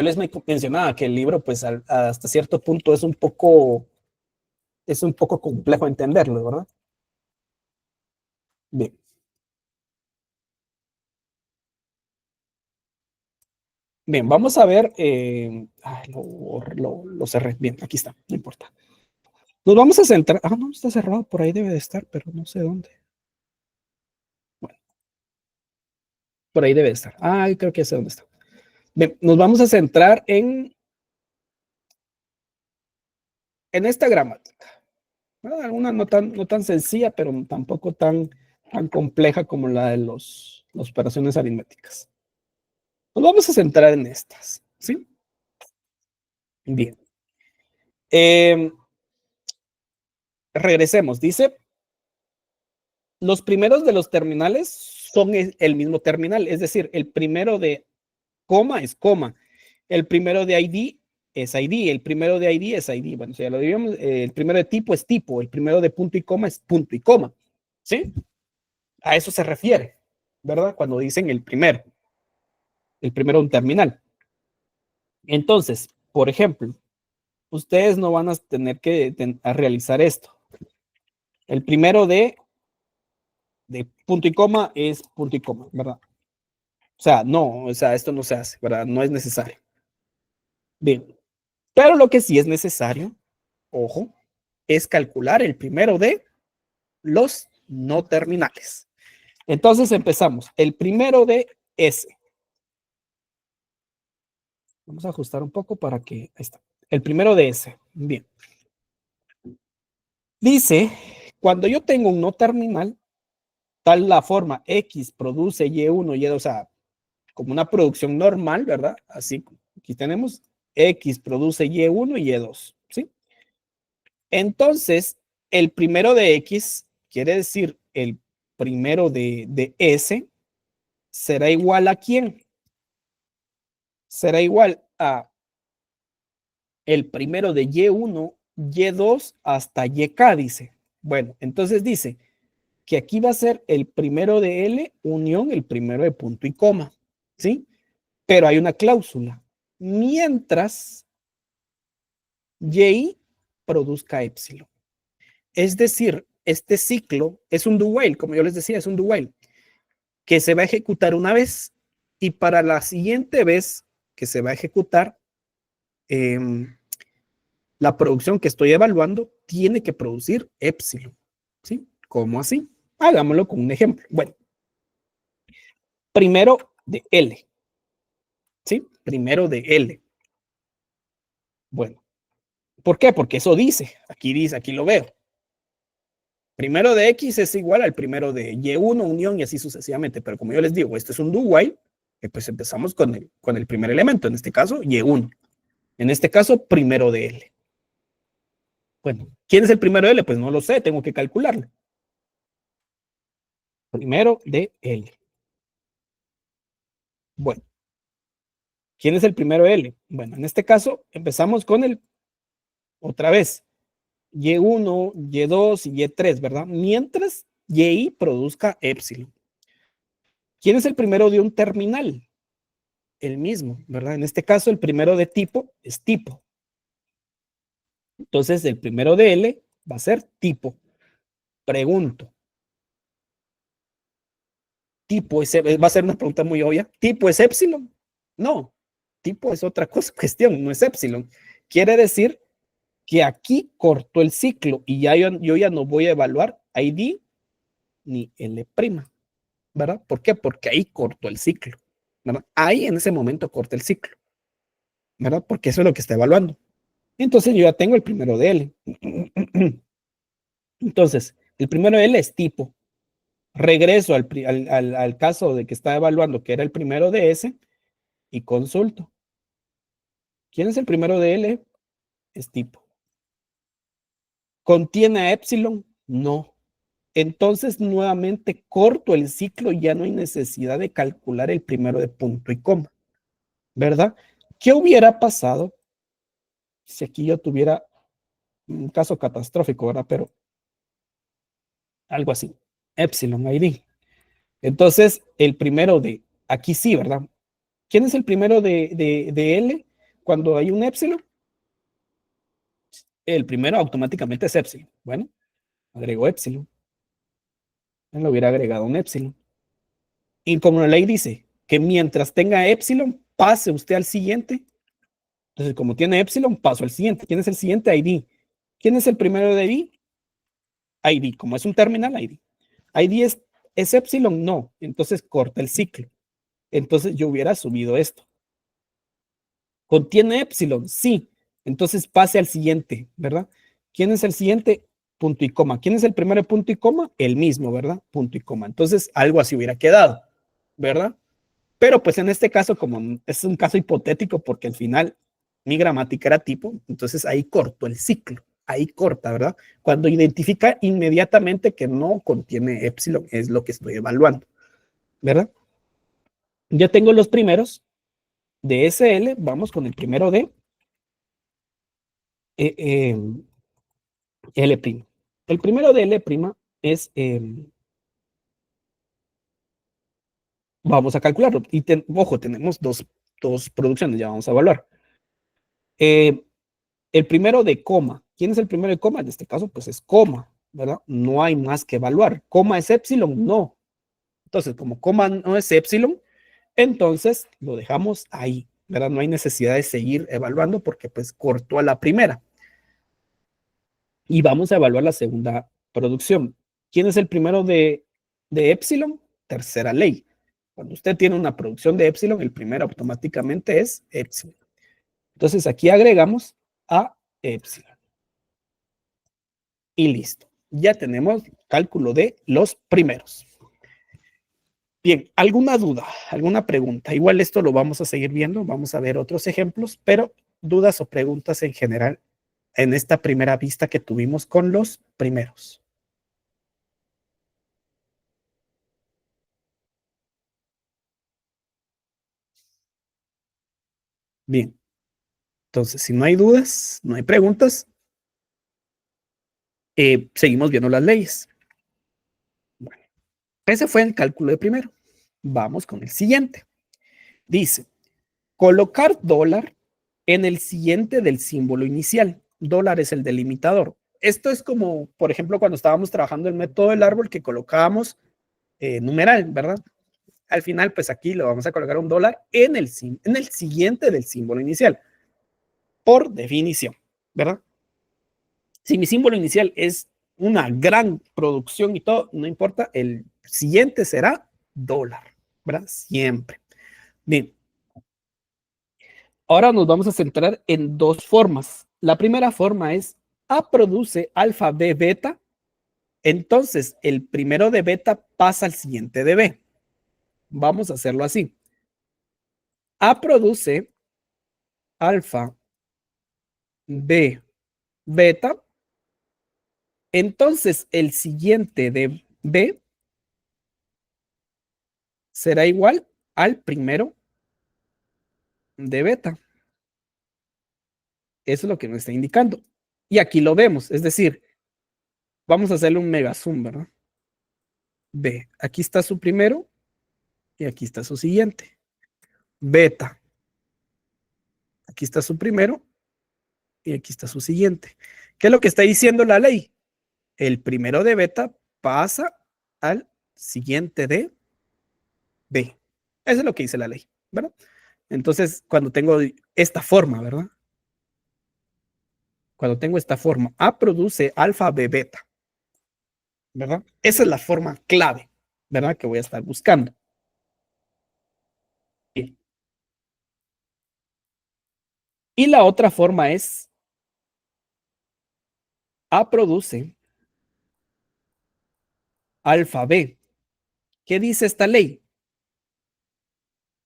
les mencionaba que el libro, pues hasta cierto punto es un poco complejo entenderlo, ¿verdad? Bien. Bien, vamos a ver. Lo cerré. Bien, aquí está, no importa. Nos vamos a centrar. Ah, no, está cerrado, por ahí debe de estar, pero no sé dónde. Bueno, por ahí debe de estar. Ah, creo que sé dónde está. Bien, nos vamos a centrar en esta gramática. Una no tan sencilla, pero tampoco tan compleja como la de las operaciones aritméticas. Nos vamos a centrar en estas, ¿sí? Bien. Eh, Regresemos. Dice, los primeros de los terminales son el mismo terminal, es decir, el primero de coma es coma, el primero de ID es ID, el primero de ID es ID. Bueno, si ya lo diríamos, el primero de tipo es tipo, el primero de punto y coma es punto y coma, ¿sí? A eso se refiere, ¿verdad? Cuando dicen el primero de un terminal. Entonces, por ejemplo, ustedes no van a tener que realizar esto. El primero de punto y coma es punto y coma, ¿verdad? O sea, no, o sea, esto no se hace, ¿verdad? No es necesario. Bien, pero lo que sí es necesario, ojo, es calcular el primero de los no terminales. Entonces empezamos. El primero de S. Vamos a ajustar un poco para que, ahí está. El primero de S. Bien. Dice, cuando yo tengo un no terminal, tal la forma X produce Y1, Y2, o sea, como una producción normal, ¿verdad? Así, aquí tenemos X produce Y1 y Y2, ¿sí? Entonces, el primero de X quiere decir el primero de S será igual a ¿quién? Será igual a el primero de Y1, Y2 hasta YK, dice. Bueno, entonces dice que aquí va a ser el primero de L unión el primero de punto y coma, ¿sí? Pero hay una cláusula. Mientras Y produzca epsilon. Es decir, este ciclo es un do while, como yo les decía, es un do while, que se va a ejecutar una vez y para la siguiente vez que se va a ejecutar, eh, la producción que estoy evaluando tiene que producir epsilon. ¿Sí? ¿Cómo así? Hagámoslo con un ejemplo. Bueno, primero de L. ¿Sí? Primero de L. Bueno, ¿por qué? Porque eso dice, aquí lo veo. Primero de X es igual al primero de Y1 unión y así sucesivamente. Pero como yo les digo, esto es un do while, pues empezamos con el primer elemento, en este caso Y1. En este caso, primero de L. Bueno, ¿quién es el primero de L? Pues no lo sé, tengo que calcularlo. Primero de L. Bueno, ¿quién es el primero de L? Bueno, en este caso empezamos con otra vez, Y1, Y2 y Y3, ¿verdad? Mientras Y produzca epsilon. ¿Quién es el primero de un terminal? El mismo, ¿verdad? En este caso, el primero de tipo es tipo. Entonces, el primero de L va a ser tipo. Pregunto, ¿tipo va a ser una pregunta muy obvia? ¿Tipo es epsilon? No, tipo es otra cosa, cuestión, no es epsilon. Quiere decir que aquí cortó el ciclo y ya yo ya no voy a evaluar ID ni L', ¿verdad? ¿Por qué? Porque ahí cortó el ciclo, ¿verdad? Ahí en ese momento corta el ciclo, ¿verdad? Porque eso es lo que está evaluando. Entonces yo ya tengo el primero de L. Entonces, el primero de L es tipo. Regreso al caso de que está evaluando que era el primero de S y consulto. ¿Quién es el primero de L? Es tipo. ¿Contiene a epsilon? No. Entonces, nuevamente corto el ciclo y ya no hay necesidad de calcular el primero de punto y coma, ¿verdad? ¿Qué hubiera pasado si aquí yo tuviera un caso catastrófico, ¿verdad? Pero algo así, epsilon ID. Entonces, el primero de, aquí sí, ¿verdad? ¿Quién es el primero de L cuando hay un epsilon? El primero automáticamente es epsilon. Bueno, agrego epsilon. Él lo hubiera agregado un epsilon. Y como la ley dice que mientras tenga epsilon, pase usted al siguiente. Entonces, como tiene epsilon, paso al siguiente. ¿Quién es el siguiente? ID. ¿Quién es el primero de ID? ID. Como es un terminal, ID. ID es epsilon, no. Entonces corta el ciclo. Entonces yo hubiera subido esto. ¿Contiene epsilon? Sí. Entonces pase al siguiente, ¿verdad? ¿Quién es el siguiente? Punto y coma. ¿Quién es el primero de punto y coma? El mismo, ¿verdad? Punto y coma. Entonces algo así hubiera quedado, ¿verdad? Pero pues en este caso, como es un caso hipotético, porque al final mi gramática era tipo, entonces ahí corto el ciclo, ahí corta, ¿verdad? Cuando identifica inmediatamente que no contiene epsilon, es lo que estoy evaluando, ¿verdad? Ya tengo los primeros de SL, vamos con el primero de eh, eh, L'. El primero de L' es, vamos a calcularlo, y ojo, tenemos dos producciones, ya vamos a evaluar. El primero de coma. ¿Quién es el primero de coma? En este caso, pues es coma, ¿verdad? No hay más que evaluar. ¿Coma es epsilon? No. Entonces, como coma no es epsilon, entonces lo dejamos ahí, ¿verdad? No hay necesidad de seguir evaluando porque pues cortó a la primera. Y vamos a evaluar la segunda producción. ¿Quién es el primero de epsilon? Tercera ley. Cuando usted tiene una producción de epsilon, el primero automáticamente es epsilon. Entonces aquí agregamos a epsilon. Y listo. Ya tenemos cálculo de los primeros. Bien, ¿alguna duda? ¿Alguna pregunta? Igual esto lo vamos a seguir viendo, vamos a ver otros ejemplos, pero dudas o preguntas en general en esta primera vista que tuvimos con los primeros. Bien, entonces si no hay dudas, no hay preguntas, seguimos viendo las leyes. Bueno, ese fue el cálculo de primero. Vamos con el siguiente. Dice, colocar dólar en el siguiente del símbolo inicial. Dólar es el delimitador. Esto es como, por ejemplo, cuando estábamos trabajando el método del árbol que colocábamos numeral, ¿verdad? Al final, pues aquí lo vamos a colocar un dólar en el siguiente del símbolo inicial, por definición, ¿verdad? Si mi símbolo inicial es una gran producción y todo, no importa, el siguiente será dólar, ¿verdad? Siempre. Bien, ahora nos vamos a centrar en dos formas. La primera forma es A produce alfa B beta, entonces el primero de beta pasa al siguiente de B. Vamos a hacerlo así. A produce alfa B beta, entonces el siguiente de B será igual al primero de beta. Eso es lo que nos está indicando. Y aquí lo vemos, es decir, vamos a hacerle un mega zoom, ¿verdad? B, aquí está su primero y aquí está su siguiente. Beta, aquí está su primero y aquí está su siguiente. ¿Qué es lo que está diciendo la ley? El primero de beta pasa al siguiente de B. Eso es lo que dice la ley, ¿verdad? Entonces, cuando tengo esta forma, ¿verdad? cuando tengo esta forma, A produce alfa, B beta, ¿verdad? Esa es la forma clave, ¿verdad? Que voy a estar buscando. Bien. Y la otra forma es A produce alfa, B. ¿Qué dice esta ley?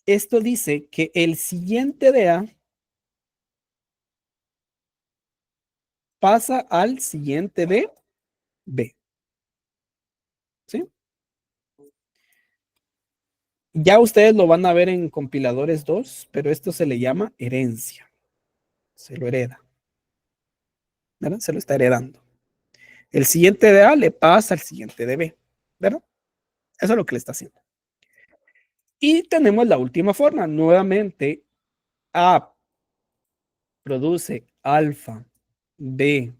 Esto dice que el siguiente de A pasa al siguiente de B, ¿sí? Ya ustedes lo van a ver en compiladores 2, pero esto se le llama herencia. Se lo hereda, ¿verdad? Se lo está heredando. El siguiente de A le pasa al siguiente de B, ¿verdad? Eso es lo que le está haciendo. Y tenemos la última forma. Nuevamente, A produce alfa, B,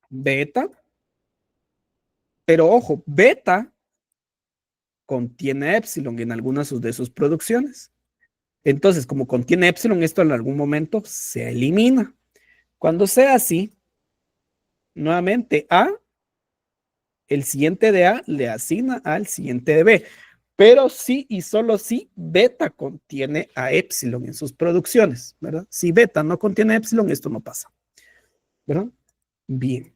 beta, pero ojo, beta contiene epsilon en algunas de sus producciones. Entonces, como contiene epsilon, esto en algún momento se elimina. Cuando sea así, nuevamente A, el siguiente de A le asigna al siguiente de B. Pero sí y solo si beta contiene a epsilon en sus producciones, ¿verdad? Si beta no contiene epsilon, esto no pasa, ¿verdad? Bien.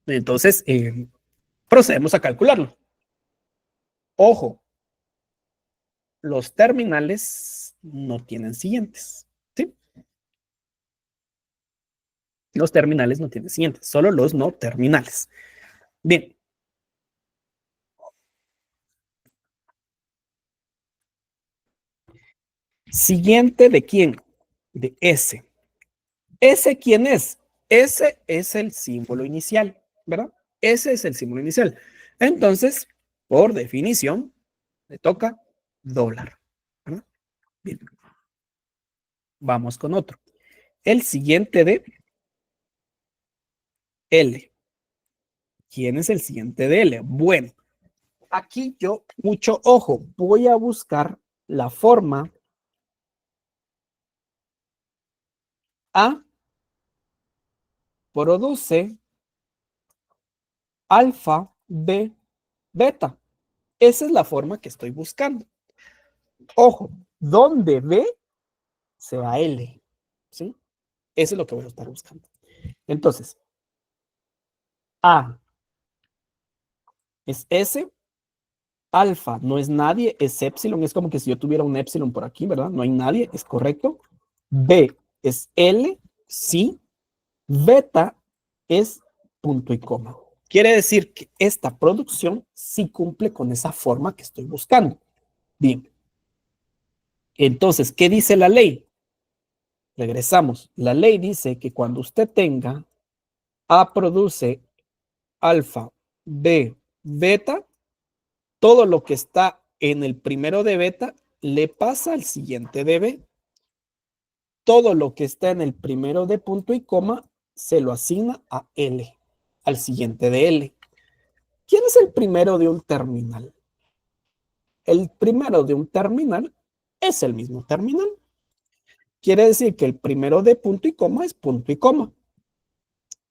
Entonces, procedemos a calcularlo. Ojo, los terminales no tienen siguientes, ¿sí? Los terminales no tienen siguientes, solo los no terminales. Bien. Siguiente de quién? De S. ¿S quién es? S es el símbolo inicial, ¿verdad? Ese es el símbolo inicial. Entonces, por definición, le toca dólar, ¿verdad? Bien, vamos con otro. El siguiente de L. ¿Quién es el siguiente de L? Bueno, aquí yo, mucho ojo, voy a buscar la forma A produce alfa, B, beta. Esa es la forma que estoy buscando. Ojo, donde B sea L, ¿sí? Eso es lo que voy a estar buscando. Entonces, A es S, alfa no es nadie, es epsilon, es como que si yo tuviera un epsilon por aquí, ¿verdad? No hay nadie, es correcto. B es L, sí. Beta es punto y coma. Quiere decir que esta producción sí cumple con esa forma que estoy buscando. Bien. Entonces, ¿qué dice la ley? Regresamos. La ley dice que cuando usted tenga A produce alfa, B, beta, todo lo que está en el primero de beta le pasa al siguiente de B. Todo lo que está en el primero de punto y coma se lo asigna a L, al siguiente de L. ¿Quién es el primero de un terminal? El primero de un terminal es el mismo terminal. Quiere decir que el primero de punto y coma es punto y coma.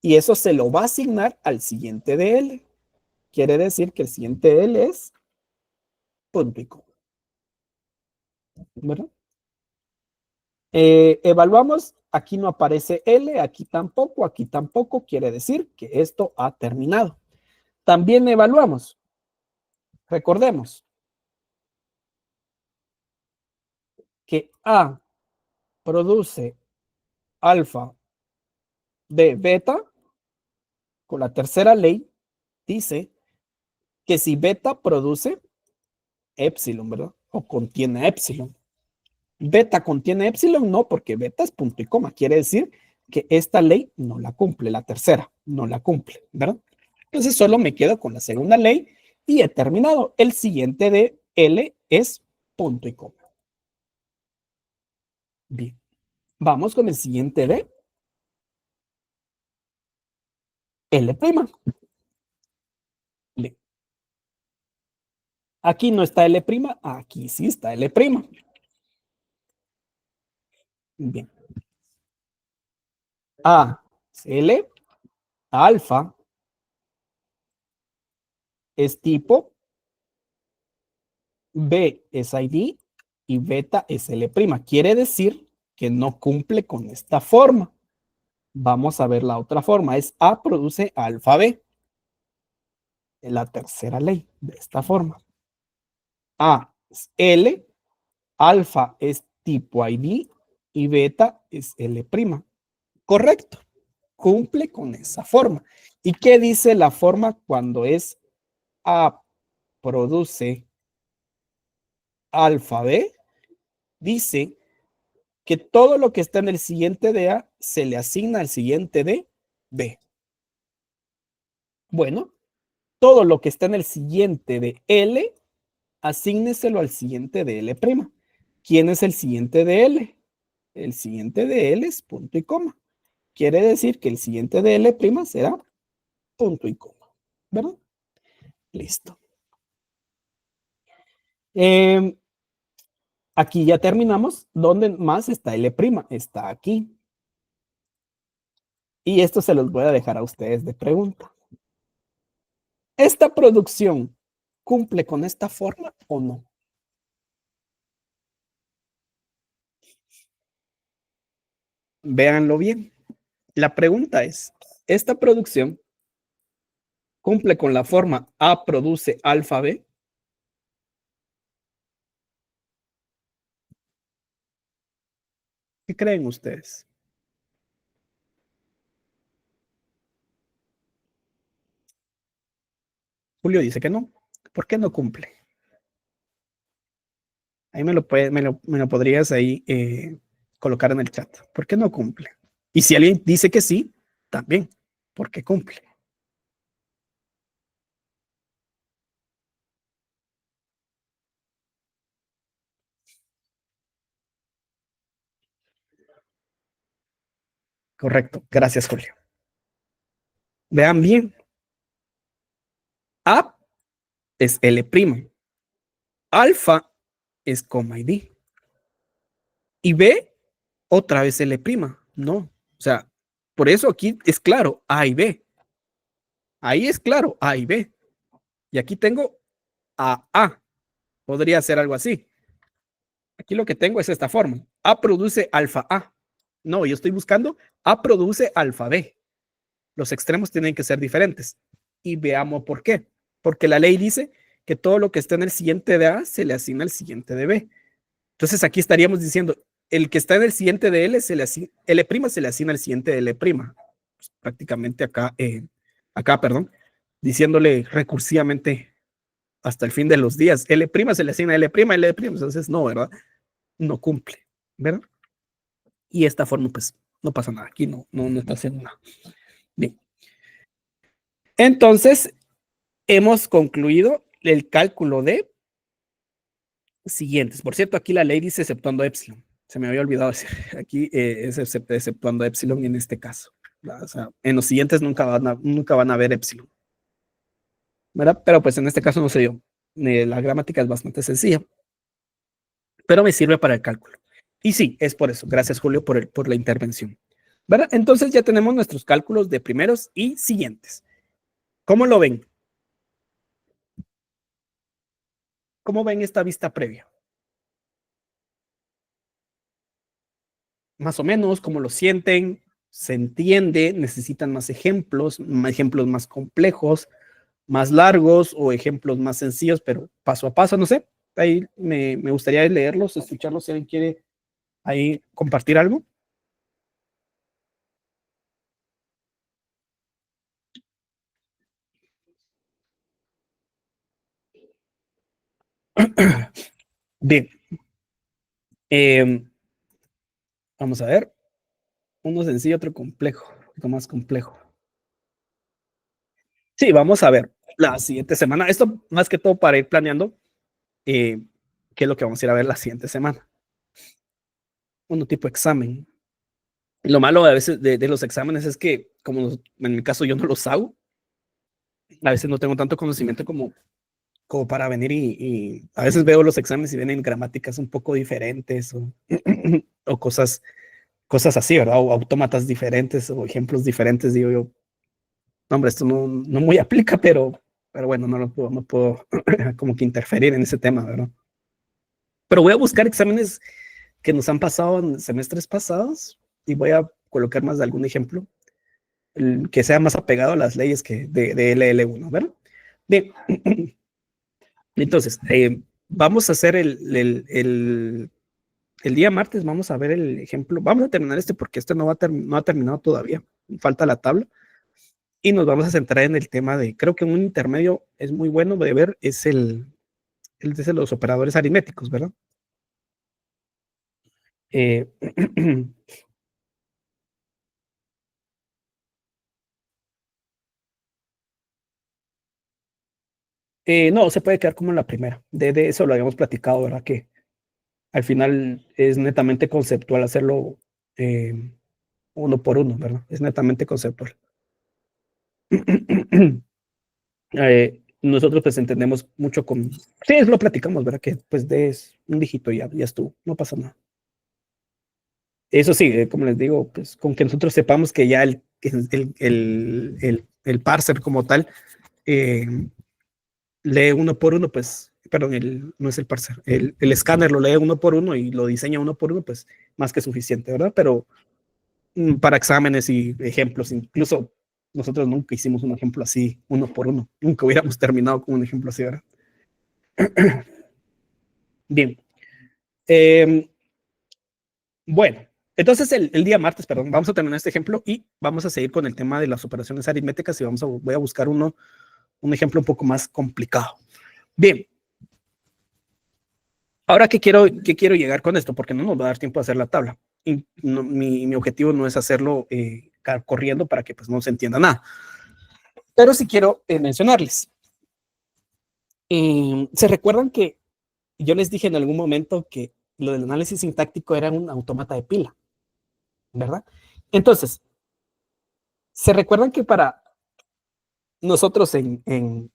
Y eso se lo va a asignar al siguiente de L. Quiere decir que el siguiente de L es punto y coma. ¿Verdad? Evaluamos, aquí no aparece L, aquí tampoco, quiere decir que esto ha terminado. También evaluamos, recordemos que A produce alfa, B, beta, con la tercera ley, dice que si beta produce epsilon, ¿verdad? O contiene epsilon. Beta contiene epsilon, no, porque beta es punto y coma. Quiere decir que esta ley no la cumple, la tercera no la cumple, ¿verdad? Entonces solo me quedo con la segunda ley y he terminado. El siguiente de L es punto y coma. Bien, vamos con el siguiente de L'. Aquí no está L', aquí sí está L'. Bien. A L, alfa es tipo, B es ID y beta es L'. Quiere decir que no cumple con esta forma. Vamos a ver la otra forma. Es A produce alfa B. La tercera ley de esta forma. A es L, alfa es tipo ID y beta es L'. Correcto. Cumple con esa forma. ¿Y qué dice la forma cuando es A produce alfa B? Dice que todo lo que está en el siguiente de A se le asigna al siguiente de B. Bueno, todo lo que está en el siguiente de L, asígneselo al siguiente de L'. ¿Quién es el siguiente de L? El siguiente de L es punto y coma. Quiere decir que el siguiente de L' será punto y coma, ¿verdad? Listo. Aquí ya terminamos. ¿Dónde más está L'? Está aquí. Y esto se los voy a dejar a ustedes de pregunta. ¿Esta producción cumple con esta forma o no? Véanlo bien. La pregunta es, ¿esta producción cumple con la forma A produce alfa B? ¿Qué creen ustedes? Julio dice que no. ¿Por qué no cumple? Ahí me lo podrías ahí colocar en el chat. ¿Por qué no cumple? Y si alguien dice que sí, también. ¿Por qué cumple? Correcto. Gracias, Julio. Vean bien. A es L'. Alfa es coma y D. Y B, otra vez L'. No. O sea, por eso aquí es claro A y B. Ahí es claro A y B. Y aquí tengo A. Podría ser algo así. Aquí lo que tengo es esta forma. A produce alfa A. No, yo estoy buscando A produce alfa B. Los extremos tienen que ser diferentes. Y veamos por qué. Porque la ley dice que todo lo que está en el siguiente de A se le asigna al siguiente de B. Entonces aquí estaríamos diciendo, el que está en el siguiente de L, L' se le asigna al siguiente de L'. Pues prácticamente acá, diciéndole recursivamente hasta el fin de los días. L' se le asigna a L', L', entonces no, ¿verdad? No cumple, ¿verdad? Y esta forma, pues, no pasa nada. Aquí no está haciendo nada. Bien. Entonces, hemos concluido el cálculo de siguientes. Por cierto, aquí la ley dice exceptuando epsilon. Se me había olvidado decir. Aquí es exceptuando epsilon en este caso. O sea, en los siguientes nunca van a ver epsilon. ¿Verdad? Pero pues en este caso no sé yo. La gramática es bastante sencilla. Pero me sirve para el cálculo. Y sí, es por eso. Gracias, Julio, por la intervención. ¿Verdad? Entonces ya tenemos nuestros cálculos de primeros y siguientes. ¿Cómo lo ven? ¿Cómo ven esta vista previa? Más o menos, ¿cómo lo sienten? ¿Se entiende? ¿Necesitan más ejemplos más complejos, más largos o ejemplos más sencillos, pero paso a paso? No sé. Ahí me gustaría leerlos, escucharlos si alguien quiere ahí compartir algo. Bien. Vamos a ver. Uno sencillo, otro complejo, un poquito más complejo. Sí, vamos a ver la siguiente semana. Esto más que todo para ir planeando qué es lo que vamos a ir a ver la siguiente semana. Uno tipo examen. Lo malo a veces de los exámenes es que, como en mi caso yo no los hago, a veces no tengo tanto conocimiento como para venir y a veces veo los exámenes y vienen gramáticas un poco diferentes o, o cosas cosas así, ¿verdad? O autómatas diferentes o ejemplos diferentes, digo yo, no, hombre, esto no muy aplica, pero bueno, no puedo como que interferir en ese tema, ¿verdad? Pero voy a buscar exámenes que nos han pasado en semestres pasados y voy a colocar más de algún ejemplo que sea más apegado a las leyes que de LL1, ¿verdad? Bien, entonces, vamos a hacer el día martes, vamos a ver el ejemplo, vamos a terminar este porque este no ha terminado todavía, falta la tabla, y nos vamos a centrar en el tema de, creo que un intermedio es muy bueno de ver, es el de los operadores aritméticos, ¿verdad? Eh, no, se puede quedar como en la primera. De eso lo habíamos platicado, ¿verdad? Que al final es netamente conceptual hacerlo eh, uno por uno, ¿verdad? Es netamente conceptual. Nosotros pues entendemos mucho con... Sí, lo platicamos, ¿verdad? Que pues des un dígito y ya estuvo, no pasa nada. Eso sí, como les digo, pues con que nosotros sepamos que ya el parser como tal eh, lee uno por uno, pues, perdón, no es el parser, el escáner lo lee uno por uno y lo diseña uno por uno, pues más que suficiente, ¿verdad? Pero para exámenes y ejemplos, incluso nosotros nunca hicimos un ejemplo así, uno por uno, nunca hubiéramos terminado con un ejemplo así, ¿verdad? Bien, eh, bueno, entonces el día martes, perdón, vamos a terminar este ejemplo y vamos a seguir con el tema de las operaciones aritméticas y voy a buscar un ejemplo un poco más complicado. Bien, ahora qué quiero llegar con esto, porque no nos va a dar tiempo de hacer la tabla. Y mi objetivo no es hacerlo corriendo para que pues no se entienda nada. Pero sí quiero mencionarles. ¿Se recuerdan que yo les dije en algún momento que lo del análisis sintáctico era un autómata de pila, ¿verdad? Entonces, ¿se recuerdan que para nosotros en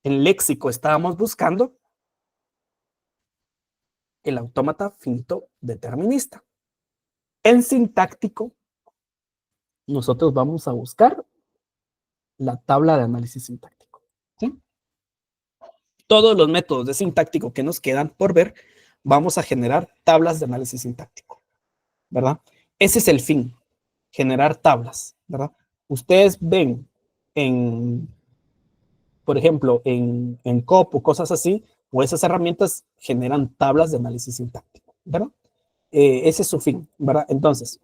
léxico estábamos buscando el autómata finito determinista? En sintáctico, nosotros vamos a buscar la tabla de análisis sintáctico. ¿Sí? Todos los métodos de sintáctico que nos quedan por ver, vamos a generar tablas de análisis sintáctico, ¿verdad? Ese es el fin, generar tablas, ¿verdad? Ustedes ven en, por ejemplo, en COP o cosas así, o esas herramientas generan tablas de análisis sintáctico, ¿verdad? Ese es su fin, ¿verdad? Entonces,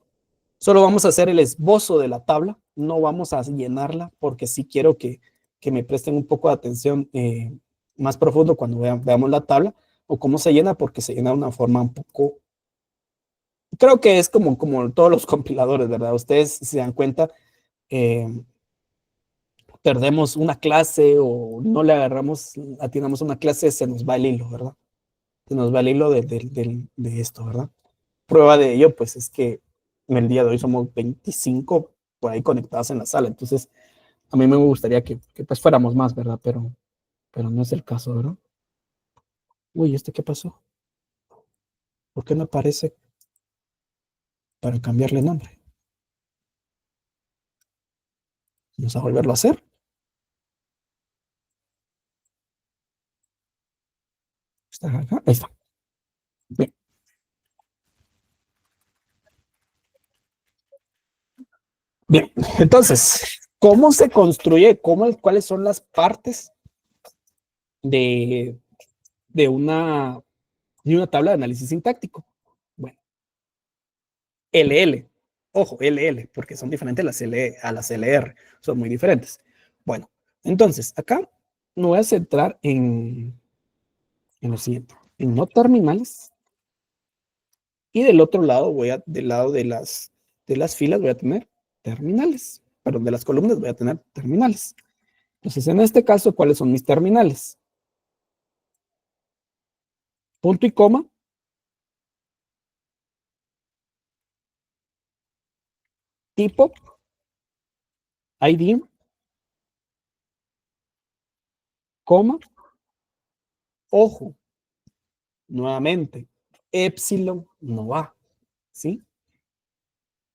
solo vamos a hacer el esbozo de la tabla, no vamos a llenarla porque sí quiero que me presten un poco de atención más profundo cuando veamos la tabla o cómo se llena, porque se llena de una forma un poco, creo que es como todos los compiladores, ¿verdad? Ustedes se dan cuenta, eh, perdemos una clase o no le agarramos, atinamos una clase, se nos va el hilo, ¿verdad? Se nos va el hilo de esto, ¿verdad? Prueba de ello, pues es que en el día de hoy somos 25 por ahí conectados en la sala, entonces a mí me gustaría que pues fuéramos más, ¿verdad? Pero no es el caso, ¿verdad? Uy, ¿este qué pasó? ¿Por qué no aparece para cambiarle nombre? Vamos a volverlo a hacer. Está acá. Ahí está. Bien. Bien. Entonces, ¿cómo se construye? ¿Cuáles son las partes de, de una tabla de análisis sintáctico? Bueno, LL. Ojo, LL, porque son diferentes a las LR. Son muy diferentes. Bueno, entonces, acá me voy a centrar en lo siguiente. En no terminales. Y del otro lado, del lado de las filas, voy a tener terminales. Perdón, de las columnas voy a tener terminales. Entonces, en este caso, ¿cuáles son mis terminales? Punto y coma, tipo, ID, coma, ojo, nuevamente, epsilon no va, ¿sí?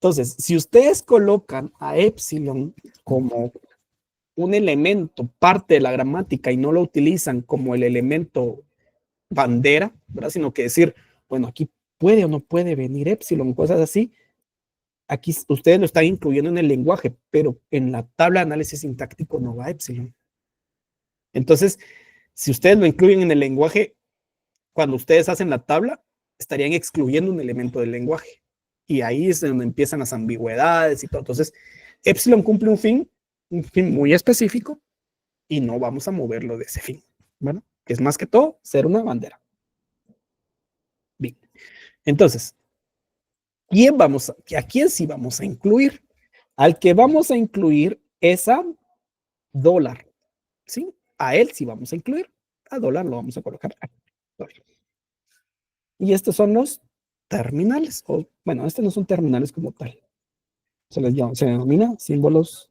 Entonces, si ustedes colocan a epsilon como un elemento, parte de la gramática, y no lo utilizan como el elemento bandera, ¿verdad? Sino que decir, bueno, aquí puede o no puede venir epsilon, cosas así. Aquí ustedes lo están incluyendo en el lenguaje, pero en la tabla de análisis sintáctico no va epsilon. Entonces, si ustedes lo incluyen en el lenguaje, cuando ustedes hacen la tabla, estarían excluyendo un elemento del lenguaje. Y ahí es donde empiezan las ambigüedades y todo. Entonces, epsilon cumple un fin muy específico, y no vamos a moverlo de ese fin. Bueno, que es más que todo ser una bandera. Bien. Entonces, ¿a quién sí vamos a incluir? Al que vamos a incluir es a dólar. ¿Sí? A él sí vamos a incluir. A dólar lo vamos a colocar aquí. Y estos son los terminales. O, bueno, estos no son terminales como tal. Se denomina símbolos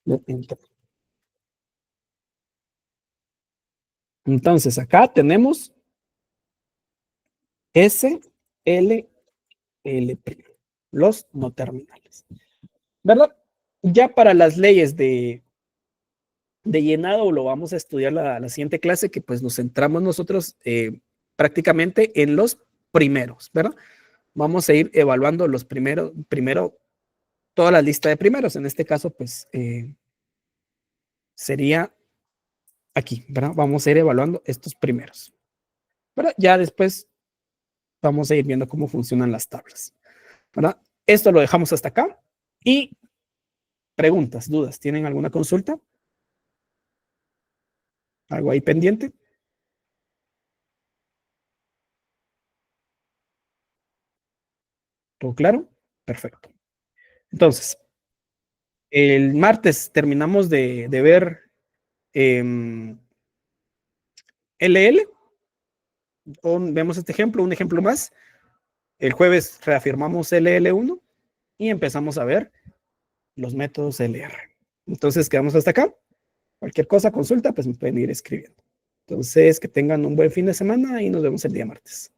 de interno. Entonces, acá tenemos S, L, L', los no terminales. ¿Verdad? Ya para las leyes de llenado lo vamos a estudiar la siguiente clase, que pues nos centramos nosotros prácticamente en los primeros, ¿verdad? Vamos a ir evaluando los primero toda la lista de primeros. En este caso, pues sería aquí, ¿verdad? Vamos a ir evaluando estos primeros. ¿Verdad? Ya después vamos a ir viendo cómo funcionan las tablas, ¿verdad? Esto lo dejamos hasta acá. Y preguntas, dudas, ¿tienen alguna consulta? ¿Algo ahí pendiente? ¿Todo claro? Perfecto. Entonces, el martes terminamos de ver LL. Vemos este ejemplo, un ejemplo más. El jueves reafirmamos LL1 y empezamos a ver los métodos LR. Entonces, quedamos hasta acá. Cualquier cosa, consulta, pues me pueden ir escribiendo. Entonces, que tengan un buen fin de semana y nos vemos el día martes.